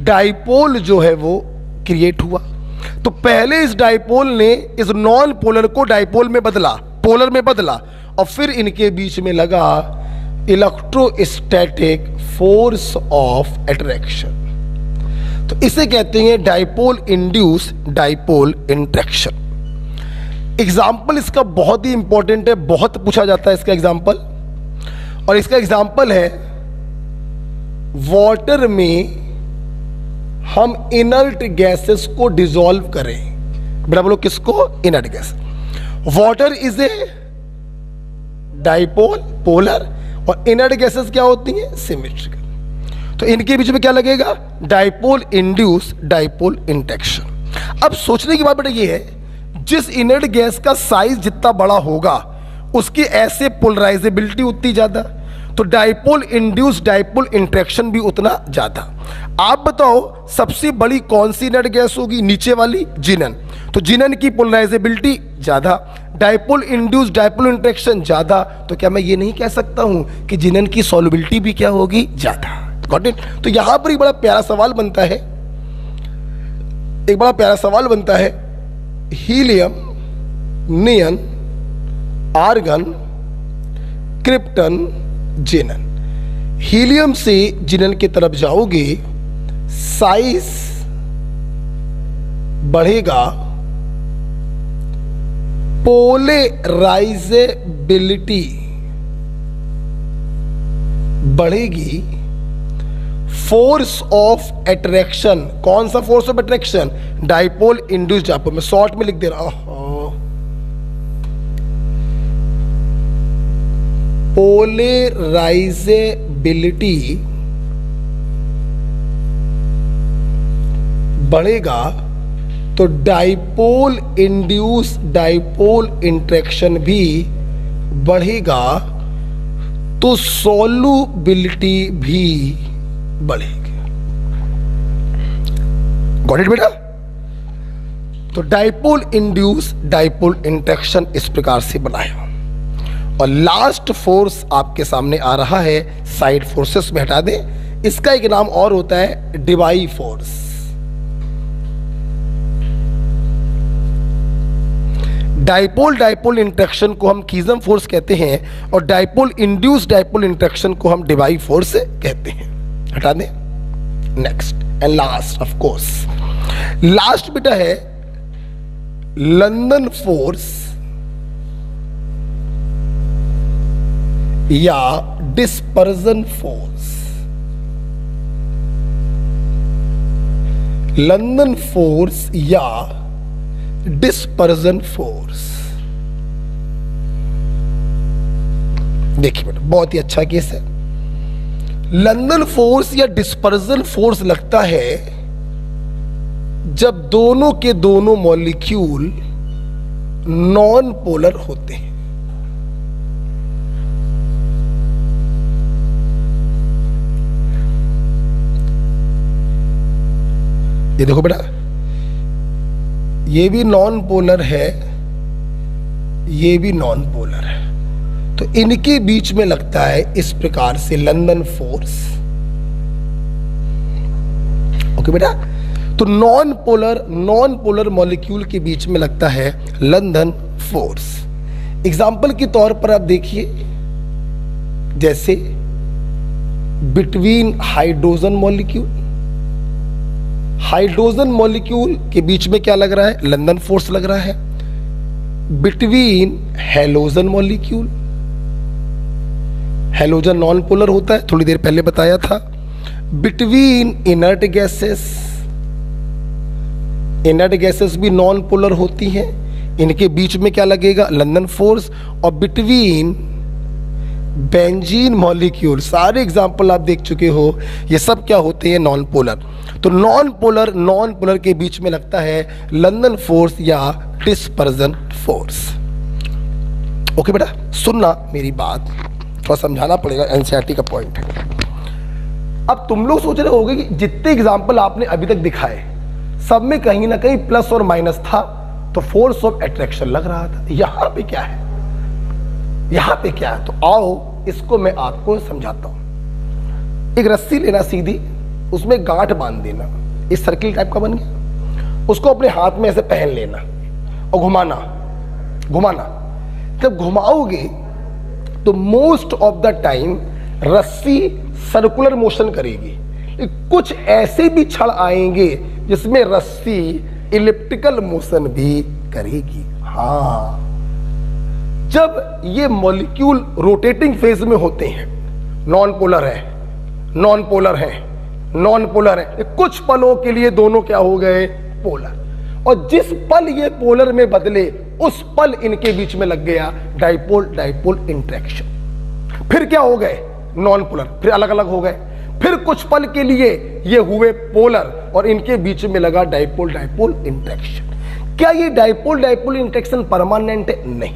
डाइपोल जो है वो क्रिएट हुआ। तो पहले इस डाइपोल ने इस नॉन पोलर को डाइपोल में बदला, पोलर में बदला, और फिर इनके बीच में लगा इलेक्ट्रोस्टैटिक फोर्स ऑफ अट्रैक्शन। तो इसे कहते हैं dipole induce dipole interaction. Example इसका बहुत ही इंपॉर्टेंट है, बहुत पूछा जाता है इसका एग्जाम्पल। और इसका एग्जाम्पल है, वाटर में हम इनर्ट गैसेस को डिसॉल्व करें। बेटा बोलो किसको, inert gas. Water is a dipole polar और इनर्ट गैसेस क्या होती हैं, सिमेट्रिकल। तो इनके बीच में क्या लगेगा, डाइपोल इंड्यूस डाइपोल इंटरेक्शन। अब सोचने की बात बेटा ये है, जिस इनर्ट गैस का साइज जितना बड़ा होगा उसकी ऐसे पोलराइजेबिलिटी उतनी ज्यादा। तो डाइपोल इंड्यूस डाइपोल इंटरेक्शन भी उतना ज़्यादा। आप बताओ सबसे बड़ी कौन सी नेट गैस होगी? नीचे वाली, जिनन। तो जिनन की पोलराइजेबिलिटी ज़्यादा, डाइपोल इंड्यूस डाइपोल इंटरेक्शन ज़्यादा, तो क्या मैं ये नहीं कह सकता हूँ कि जिनन की सॉल्युबिलिटी भी क्या होगी? ज़्यादा। Got it? तो यहाँ पर एक बड़ा प्यारा सवाल बनता है, एक बड़ा प्यारा सवाल बनता है, हीलियम, नियन, आर्गन, क्रिप्टन, जिनन। हीलियम से जिनन की तरफ जाओगे, साइज बढ़ेगा, पोलराइजेबिलिटी बढ़ेगी, फोर्स ऑफ अट्रैक्शन, कौन सा force of attraction? Dipole induced dipole. मैं शॉर्ट में लिख दे रहा हूं, पोलराइजेबिलिटी बढ़ेगा तो डाइपोल इंड्यूस डाइपोल इंटरेक्शन भी बढ़ेगा, तो सॉल्युबिलिटी भी बढ़ेगी। गॉट इट बेटा? तो डाइपोल इंड्यूस डाइपोल इंटरेक्शन इस प्रकार से बनाया। और लास्ट फोर्स आपके सामने आ रहा है, साइड फोर्सेस में हटा दें, इसका एक नाम और होता है Dibai force. Dipole dipole interaction को हम कीजम फोर्स कहते हैं और डाइपोल इंड्यूस डाइपोल इंटरेक्शन को हम डिवाई फोर्स कहते हैं। हटा दें। Next and last, of course last बेटा है लंदन फोर्स या डिस्पर्जन फोर्स। लंदन फोर्स या डिस्पर्जन फोर्स। देखिए बेटा, बहुत ही अच्छा केस है। लंदन फोर्स या डिस्पर्जन फोर्स लगता है जब दोनों के दोनों मॉलिक्यूल नॉन पोलर होते हैं। ये देखो बेटा, ये भी नॉन पोलर है, ये भी नॉन पोलर है, तो इनके बीच में लगता है इस प्रकार से लंदन फोर्स। ओके बेटा, तो नॉन पोलर मॉलिक्यूल के बीच में लगता है लंदन फोर्स। एग्जाम्पल के तौर पर आप देखिए, जैसे बिटवीन हाइड्रोजन मॉलिक्यूल के बीच में क्या लग रहा है? लंदन फोर्स लग रहा है। Between halogen molecule, halogen non polar होता है, थोड़ी देर पहले बताया था। बिटवीन इनर्ट गैसेस भी नॉन पोलर होती हैं, इनके बीच में क्या लगेगा? London force. और बिटवीन बेंजीन मॉलिक्यूल, सारे एग्जाम्पल आप देख चुके हो, ये सब क्या होते हैं? Non polar. तो नॉन पोलर के बीच में लगता है लंदन फोर्स या डिस्पर्जन फोर्स। ओके बेटा, सुनना मेरी बात, थोड़ा समझाना पड़ेगा, एनसीईआरटी का पॉइंट है। अब तुम लोग सोच रहे होगे कि जितने एग्जाम्पल आपने अभी तक दिखाए सब में कहीं ना कहीं प्लस और माइनस था, तो फोर्स ऑफ अट्रैक्शन लग रहा था। यहां पे क्या है? तो आओ इसको मैं आपको समझाता हूं। एक रस्सी लेना सीधी, उसमें गांठ बांध देना, इस सर्किल टाइप का बन गया, उसको अपने हाथ में ऐसे पहन लेना और घुमाना। जब घुमाओगे तो मोस्ट ऑफ द टाइम रस्सी सर्कुलर मोशन करेगी, कुछ ऐसे भी क्षण आएंगे जिसमें रस्सी इलिप्टिकल मोशन भी करेगी। हाँ, जब ये मॉलिक्यूल रोटेटिंग फेज में होते हैं, नॉन पोलर है, कुछ पलों के लिए दोनों क्या हो गए? पोलर। और जिस पल ये पोलर में बदले, उस पल इनके बीच में लग गया डाइपोल इंटरेक्शन। फिर क्या हो गए? नॉन पोलर, फिर अलग अलग हो गए, फिर कुछ पल के लिए ये हुए पोलर और इनके बीच में लगा डाइपोल इंटरेक्शन। क्या ये डाइपोल इंटरेक्शन परमानेंट है? नहीं,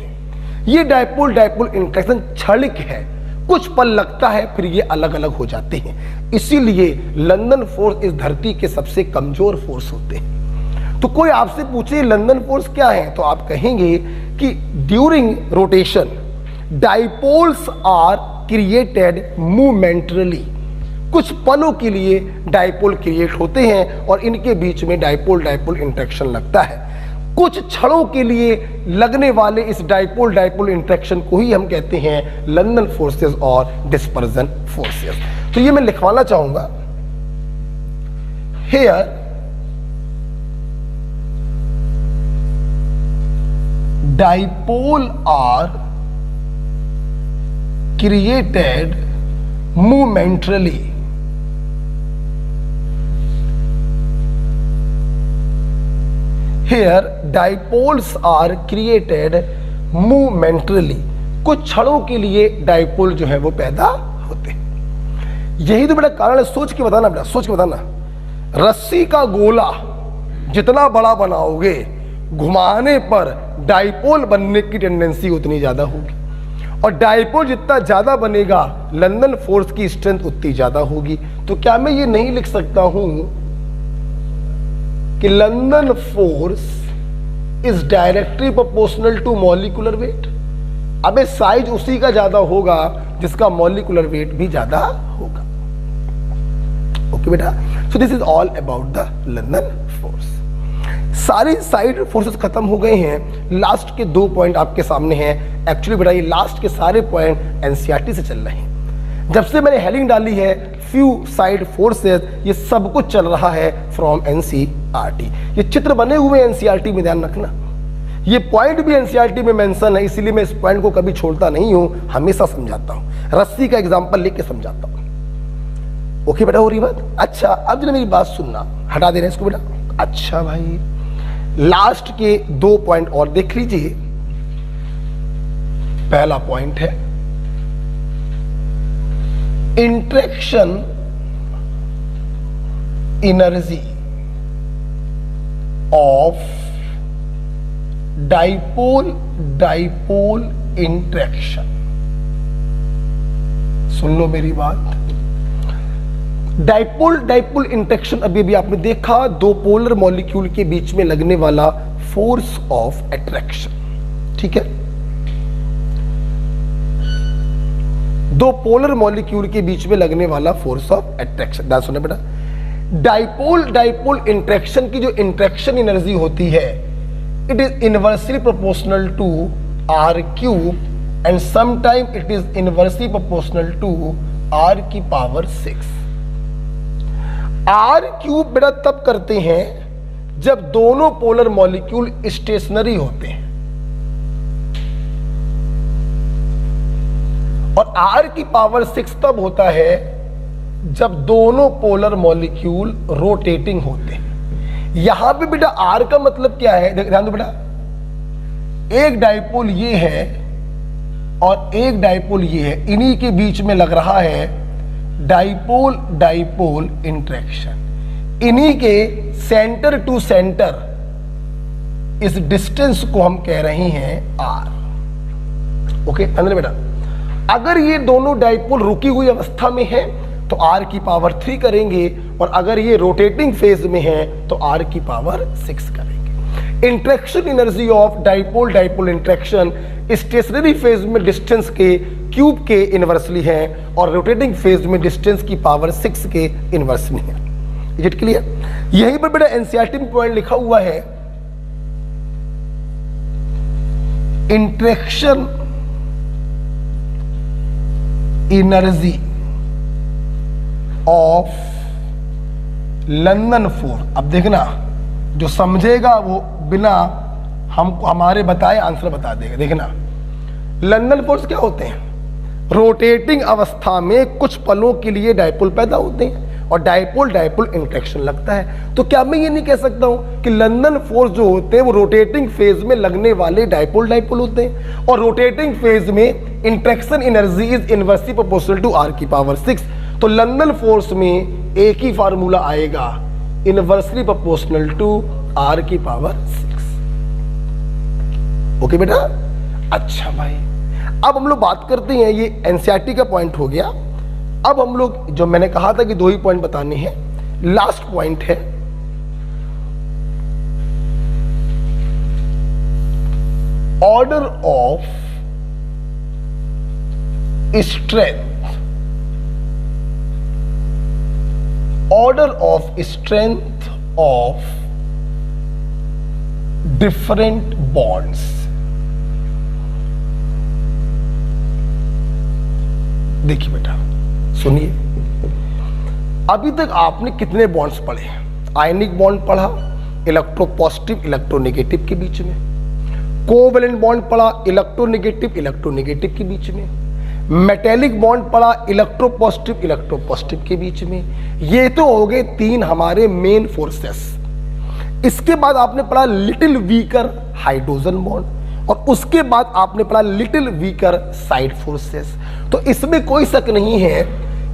ये डाइपोल इंटरेक्शन क्षणिक है, कुछ पल लगता है, फिर ये अलग अलग हो जाते हैं। इसीलिए लंदन फोर्स इस धरती के सबसे कमजोर फोर्स होते हैं। तो कोई आपसे पूछे लंदन फोर्स क्या है, तो आप कहेंगे कि during rotation dipoles are created momentarily. कुछ पलों के लिए डाइपोल क्रिएट होते हैं और इनके बीच में डाइपोल डाइपोल इंटरेक्शन लगता है। कुछ क्षणों के लिए लगने वाले इस डाइपोल डाइपोल इंटरेक्शन को ही हम कहते हैं लंदन फोर्सेस और डिस्पर्जन फोर्सेस। तो ये मैं लिखवाना चाहूंगा, here dipole are created momentarily. Here dipoles are created momentarily। कुछ क्षणों के लिए डाइपोल जो है वो पैदा होते हैं। यही तो बड़ा कारण है। सोच के बताना बेटा, सोच के बताना। रस्सी का गोला जितना बड़ा बनाओगे, घुमाने पर डाइपोल बनने की टेंडेंसी उतनी ज्यादा होगी, और डाइपोल जितना ज्यादा बनेगा लंदन फोर्स की स्ट्रेंथ उतनी ज्यादा होगी। तो क्या मैं ये नहीं लिख सकता हूं कि London force is directly proportional to molecular weight? अबे साइज उसी का ज्यादा होगा जिसका मॉलिक्यूलर वेट भी ज्यादा होगा। ओके बेटा, सो this is all about the London force. सारी साइड फोर्सेस खत्म हो गए हैं। लास्ट के 2 पॉइंट आपके सामने हैं। एक्चुअली बेटा ये लास्ट के सारे पॉइंट एनसीईआरटी से चल रहे हैं। जब से मैंने हेडिंग डाली है फ्यू साइड फोर्सेस, ये सब कुछ चल रहा है फ्रॉम एनसीईआरटी। ये चित्र बने हुए एनसीईआरटी में, ध्यान रखना। ये पॉइंट भी एनसीईआरटी में मेंशन है, इसीलिए मैं इस पॉइंट को कभी छोड़ता नहीं हूं, हमेशा समझाता हूं। रस्सी का एग्जांपल लेके समझाता हूं। ओके बेटा, हो रही बात? अच्छा, अब जरा मेरी बात सुनना। हटा दे रहे हैं इसको बेटा। अच्छा भाई, लास्ट के 2 पॉइंट और देख लीजिए। पहला पॉइंट है interaction energy of dipole dipole interaction. सुन लो मेरी बात। डाइपोल डाइपोल इंटरेक्शन अभी अभी आपने देखा, 2 पोलर मॉलिक्यूल के बीच में लगने वाला फोर्स ऑफ अट्रैक्शन। ठीक है, 2 पोलर मॉलिक्यूल के बीच में लगने वाला फोर्स ऑफ अट्रैक्शन। ध्यान सुने बेटा, डाइपोल डाइपोल इंटरेक्शन की जो इंटरेक्शन एनर्जी होती है, it is inversely proportional to R cube and sometime it is inversely proportional to R की पावर 6। आर क्यूब बेटा तब करते हैं जब दोनों पोलर मॉलिक्यूल स्टेशनरी होते हैं, और आर की पावर 6 तब होता है जब दोनों पोलर मॉलिक्यूल रोटेटिंग होते हैं। यहां पे बेटा आर का मतलब क्या है, ध्यान दो बेटा। एक डाइपोल ये है और एक डाइपोल ये है, इन्हीं के बीच में लग रहा है डाइपोल डाइपोल इंटरेक्शन। इन्हीं के सेंटर टू सेंटर इस डिस्टेंस को हम कह रहे हैं आर। ओके अंदर बेटा, अगर ये दोनों डाइपोल रुकी हुई अवस्था में है तो आर की पावर 3 करेंगे, और अगर ये रोटेटिंग फेज में है तो आर की पावर 6 करेंगे। Interaction energy of dipole dipole interaction stationary phase में डिस्टेंस के क्यूब के इनवर्सली है, और रोटेटिंग फेज में डिस्टेंस की पावर 6 के इनवर्सली है। Is it clear? यहीं पर बेटा एनसीईआरटी में पॉइंट लिखा हुआ है, interaction energy of London force. अब देखना, जो समझेगा वो बिना हमको हमारे बताए आंसर बता देगा। देखना, लंदन फोर्स क्या होते हैं? रोटेटिंग अवस्था में कुछ पलों के लिए डाइपोल पैदा होते हैं और डाइपोल डाइपोल इंटरेक्शन लगता है। तो क्या मैं ये नहीं कह सकता हूं कि लंदन फोर्स जो होते हैं वो रोटेटिंग फेज में लगने वाले डाइपोल डाइपोल होते हैं, और रोटेटिंग फेज में interaction energy is inversely proportional to R की पावर 6। तो लंदन फोर्स में एक ही फार्मूला आएगा, इनवर्सली प्रोपोर्शनल टू आर की पावर 6। ओके बेटा? अच्छा भाई, अब हम लोग बात करते हैं, ये एनसीईआरटी का पॉइंट हो गया। अब हम लोग, जो मैंने कहा था कि 2 ही पॉइंट बताने हैं, लास्ट पॉइंट है order of strength. Order of strength of different bonds. देखिए बेटा, सुनिए, अभी तक आपने कितने बॉन्ड्स पढ़े? आयनिक बॉन्ड पढ़ा, इलेक्ट्रोपॉजिटिव इलेक्ट्रोनेगेटिव के बीच में। कोवेलेंट बॉन्ड पढ़ा, इलेक्ट्रोनेगेटिव इलेक्ट्रोनेगेटिव के बीच में। मेटेलिक बॉन्ड पढ़ा, इलेक्ट्रोपॉजिटिव इलेक्ट्रोपॉजिटिव के बीच में। ये तो हो गए 3 हमारे मेन फोर्सेस। इसके बाद आपने पढ़ा लिटिल वीकर हाइड्रोजन बॉन्ड, और उसके बाद आपने पढ़ा लिटिल वीकर साइड फोर्सेस। तो इसमें कोई शक नहीं है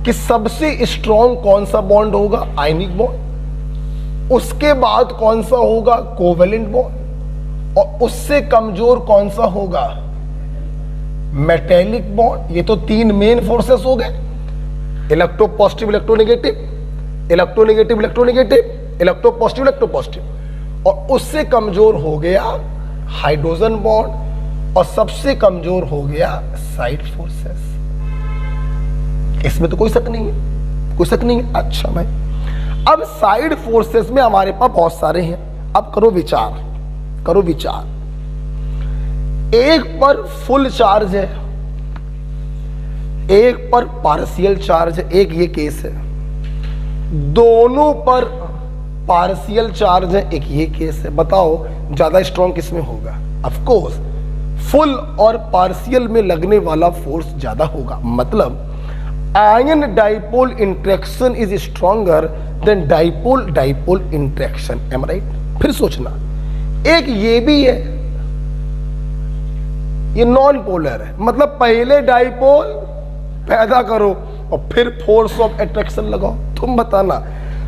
कि सबसे स्ट्रॉन्ग कौन सा बॉन्ड होगा? Ionic bond. उसके बाद कौन सा होगा? Covalent bond. और उससे कमजोर कौन सा होगा? Metallic bond. ये तो 3 मेन फोर्सेस हो गए, electropositive electronegative, electronegative electronegative, electropositive electropositive. और उससे कमजोर हो गया हाइड्रोजन बॉन्ड, और सबसे कमजोर हो गया साइड फोर्सेस। इसमें तो कोई शक नहीं है, कोई शक नहीं है। अच्छा भाई, अब साइड फोर्सेस में हमारे पास बहुत सारे हैं। अब करो विचार, करो विचार। एक पर फुल चार्ज है, एक पर पार्शियल चार्ज है, एक ये केस है। दोनों पर पार्शियल चार्ज है, एक ये केस है। बताओ ज्यादा स्ट्रॉन्ग किसमें होगा? ऑफ कोर्स फुल और पार्शियल में लगने वाला फोर्स ज्यादा होगा। मतलब ion dipole interaction is stronger than dipole dipole interaction. Um right? फिर सोचना, एक ये भी है, ये नॉन पोलर है। मतलब पहले डाइपोल पैदा करो और फिर फोर्स ऑफ अट्रैक्शन लगाओ। तुम बताना,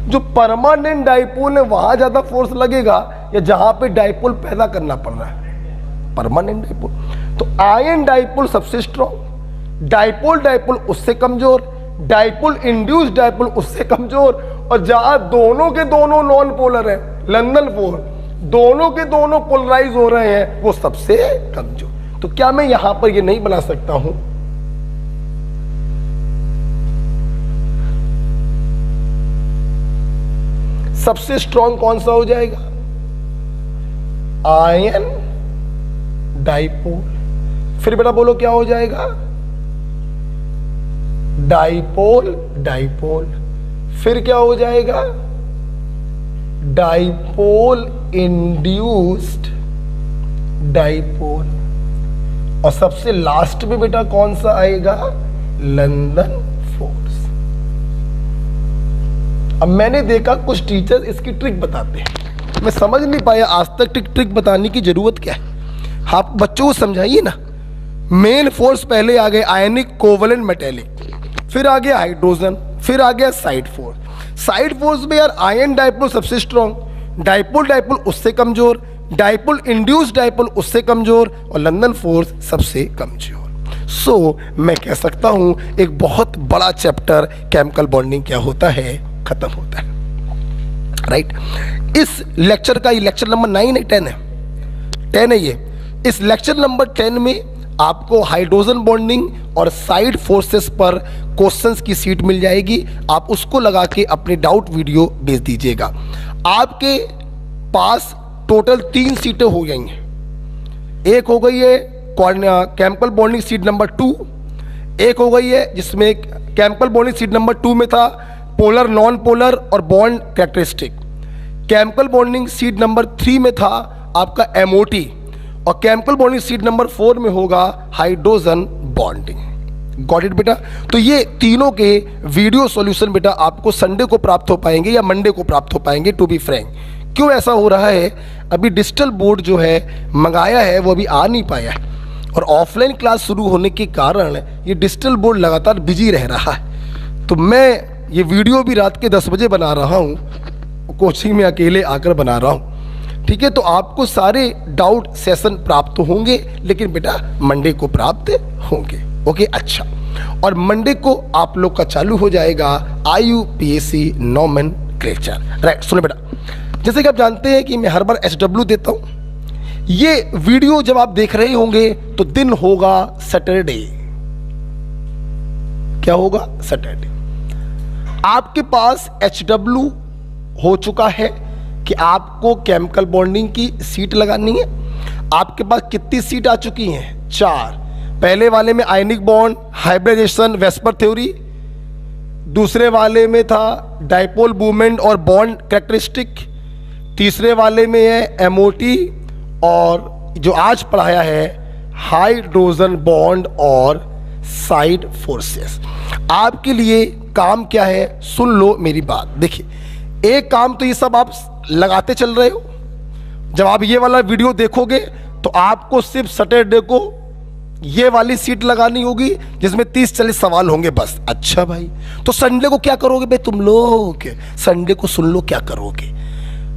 जो परमानेंट डाइपोल है वहां ज्यादा फोर्स लगेगा या जहां पे डाइपोल पैदा करना पड़ रहा है? Permanent dipole. तो आयन डाइपोल सबसे स्ट्रॉन्ग, डाइपोल डाइपोल उससे कमजोर, डाइपोल इंड्यूस डाइपोल उससे कमजोर, और जहां दोनों के दोनों नॉन पोलर है, लंदन फोर, दोनों के दोनों पोलराइज हो रहे हैं, वो सबसे कमजोर। तो क्या मैं यहां पर ये नहीं बना सकता हूं? सबसे स्ट्रॉन्ग कौन सा हो जाएगा? Ion dipole. फिर बेटा बोलो क्या हो जाएगा? Dipole dipole. फिर क्या हो जाएगा? Dipole induced dipole. और सबसे लास्ट में बेटा कौन सा आएगा? London force. अब मैंने देखा कुछ टीचर इसकी ट्रिक बताते हैं, मैं समझ नहीं पाया आज तक ट्रिक बताने की जरूरत क्या है। आप बच्चों को समझाइए ना। मेन फोर्स पहले आ गए आयनिक, कोवेलेंट, मेटेलिक, फिर आ गया हाइड्रोजन, फिर आ गया साइड फोर्स। साइड फोर्स में यार आयन डाइपोल सबसे स्ट्रॉन्ग, डाइपोल डाइपोल उससे कमजोर, डाइपोल इंड्यूस डाइपोल उससे कमजोर, और लंदन फोर्स सबसे कमजोर। सो मैं कह सकता हूं एक बहुत बड़ा चैप्टर केमिकल बॉन्डिंग क्या होता है, खत्म होता है। राइट? इस लेक्चर का, ये लेक्चर नंबर 9 है, 10 है, 10 है ये। इस लेक्चर नंबर 10 में आपको हाइड्रोजन बॉन्डिंग और साइड फोर्सेस पर क्वेश्चंस की सीट मिल जाएगी। आप उसको लगा के अपने डाउट वीडियो भेज दीजिएगा। आपके पास टोटल 3 सीटें हो गई हैं। एक हो गई है केमिकल बॉन्डिंग सीट नंबर 2, एक हो गई है जिसमें केमिकल बॉन्डिंग सीट नंबर 2 में था पोलर, नॉन पोलर और bond characteristic. Chemical bonding seat number 3 में था आपका एमओटी, और केमिकल बॉन्डिंग सीट नंबर 4 में होगा हाइड्रोजन बॉन्डिंग। गॉट इट बेटा? तो ये तीनों के वीडियो सॉल्यूशन बेटा आपको संडे को प्राप्त हो पाएंगे या मंडे को प्राप्त हो पाएंगे, टू बी फ्रैंक। क्यों ऐसा हो रहा है? अभी डिजिटल बोर्ड जो है मंगाया है वो अभी आ नहीं पाया है, और ऑफलाइन क्लास शुरू होने के कारण ये डिजिटल बोर्ड लगातार बिजी रह रहा है। तो मैं ये वीडियो भी रात के 10 बजे बना रहा हूँ, कोचिंग में अकेले आकर बना रहा हूँ। ठीक है, तो आपको सारे डाउट सेशन प्राप्त होंगे, लेकिन बेटा मंडे को प्राप्त होंगे। ओके, अच्छा, और मंडे को आप लोग का चालू हो जाएगा IUPAC नॉमेनक्लेचर। राइट, सुनो बेटा, जैसे कि आप जानते हैं कि मैं हर बार SW देता हूं। ये वीडियो जब आप देख रहे होंगे तो दिन होगा सैटरडे। क्या होगा? सैटरडे। आपके पास HW हो चुका है कि आपको केमिकल बॉन्डिंग की सीट लगानी है। आपके पास कितनी सीट आ चुकी हैं? 4। पहले वाले में ionic bond, hybridisation, VSEPR theory. दूसरे वाले में था डाइपोल मूवमेंट और बॉन्ड कैरेक्टरिस्टिक। तीसरे वाले में है MOT, और जो आज पढ़ाया है हाइड्रोजन बॉन्ड और साइड फोर्सेस। आपके लिए काम क्या है? सुन लो मेरी बात। देखिए, एक काम तो ये सब आप लगाते चल रहे हो। जब आप ये वाला वीडियो देखोगे तो आपको सिर्फ सैटरडे को ये वाली सीट लगानी होगी जिसमें 30-40 सवाल होंगे बस। अच्छा भाई, तो संडे को क्या करोगे भाई तुम लोग? संडे को सुन लो क्या करोगे।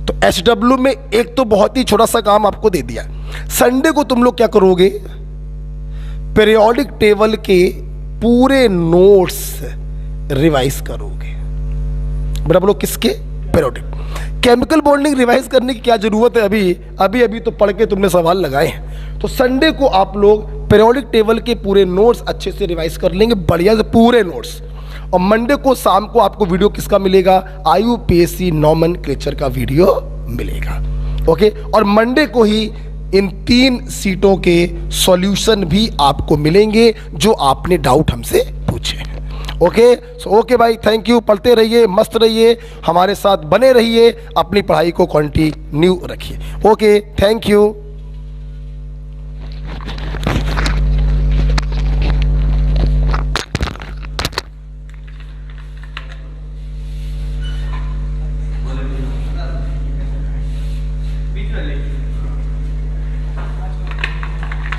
तो SW में एक तो बहुत ही छोटा सा काम आपको दे दिया। संडे को तुम लोग क्या करोगे? पीरियोडिक टेबल के पूरे नोट्स रिवाइज करोगे। बेटा बोलो किसके? पीरियोडिक। केमिकल बॉन्डिंग रिवाइज करने की क्या जरूरत है? अभी तो पढ़ के तुमने सवाल लगाए हैं। तो संडे को आप लोग पीरियोडिक टेबल के पूरे नोट्स अच्छे से रिवाइज कर लेंगे, बढ़िया से पूरे नोट्स। और मंडे को शाम को आपको वीडियो किसका मिलेगा? IUPAC नॉमेनक्लेचर का वीडियो मिलेगा। ओके, और मंडे को ही इन 3 सीटों के सॉल्यूशन भी आपको मिलेंगे जो आपने डाउट हमसे पूछे हैं। ओके, सो ओके भाई, थैंक यू। पढ़ते रहिए, मस्त रहिए, हमारे साथ बने रहिए, अपनी पढ़ाई को कंटिन्यू रखिए। Okay, thank you.